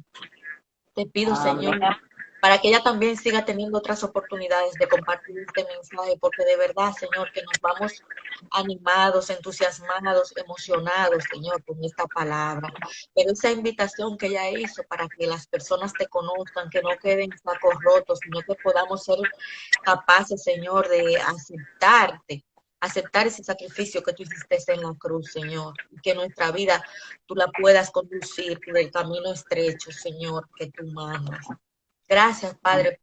Te pido, Señor, Amén. para que ella también siga teniendo otras oportunidades de compartir este mensaje, porque de verdad, Señor, que nos vamos animados, entusiasmados, emocionados, Señor, con esta palabra. Pero esa invitación que ella hizo para que las personas te conozcan, que no queden sacos rotos, sino que podamos ser capaces, Señor, de aceptar ese sacrificio que tú hiciste en la cruz, Señor, y que nuestra vida tú la puedas conducir por el camino estrecho, Señor, que tú mandas. Gracias, Padre,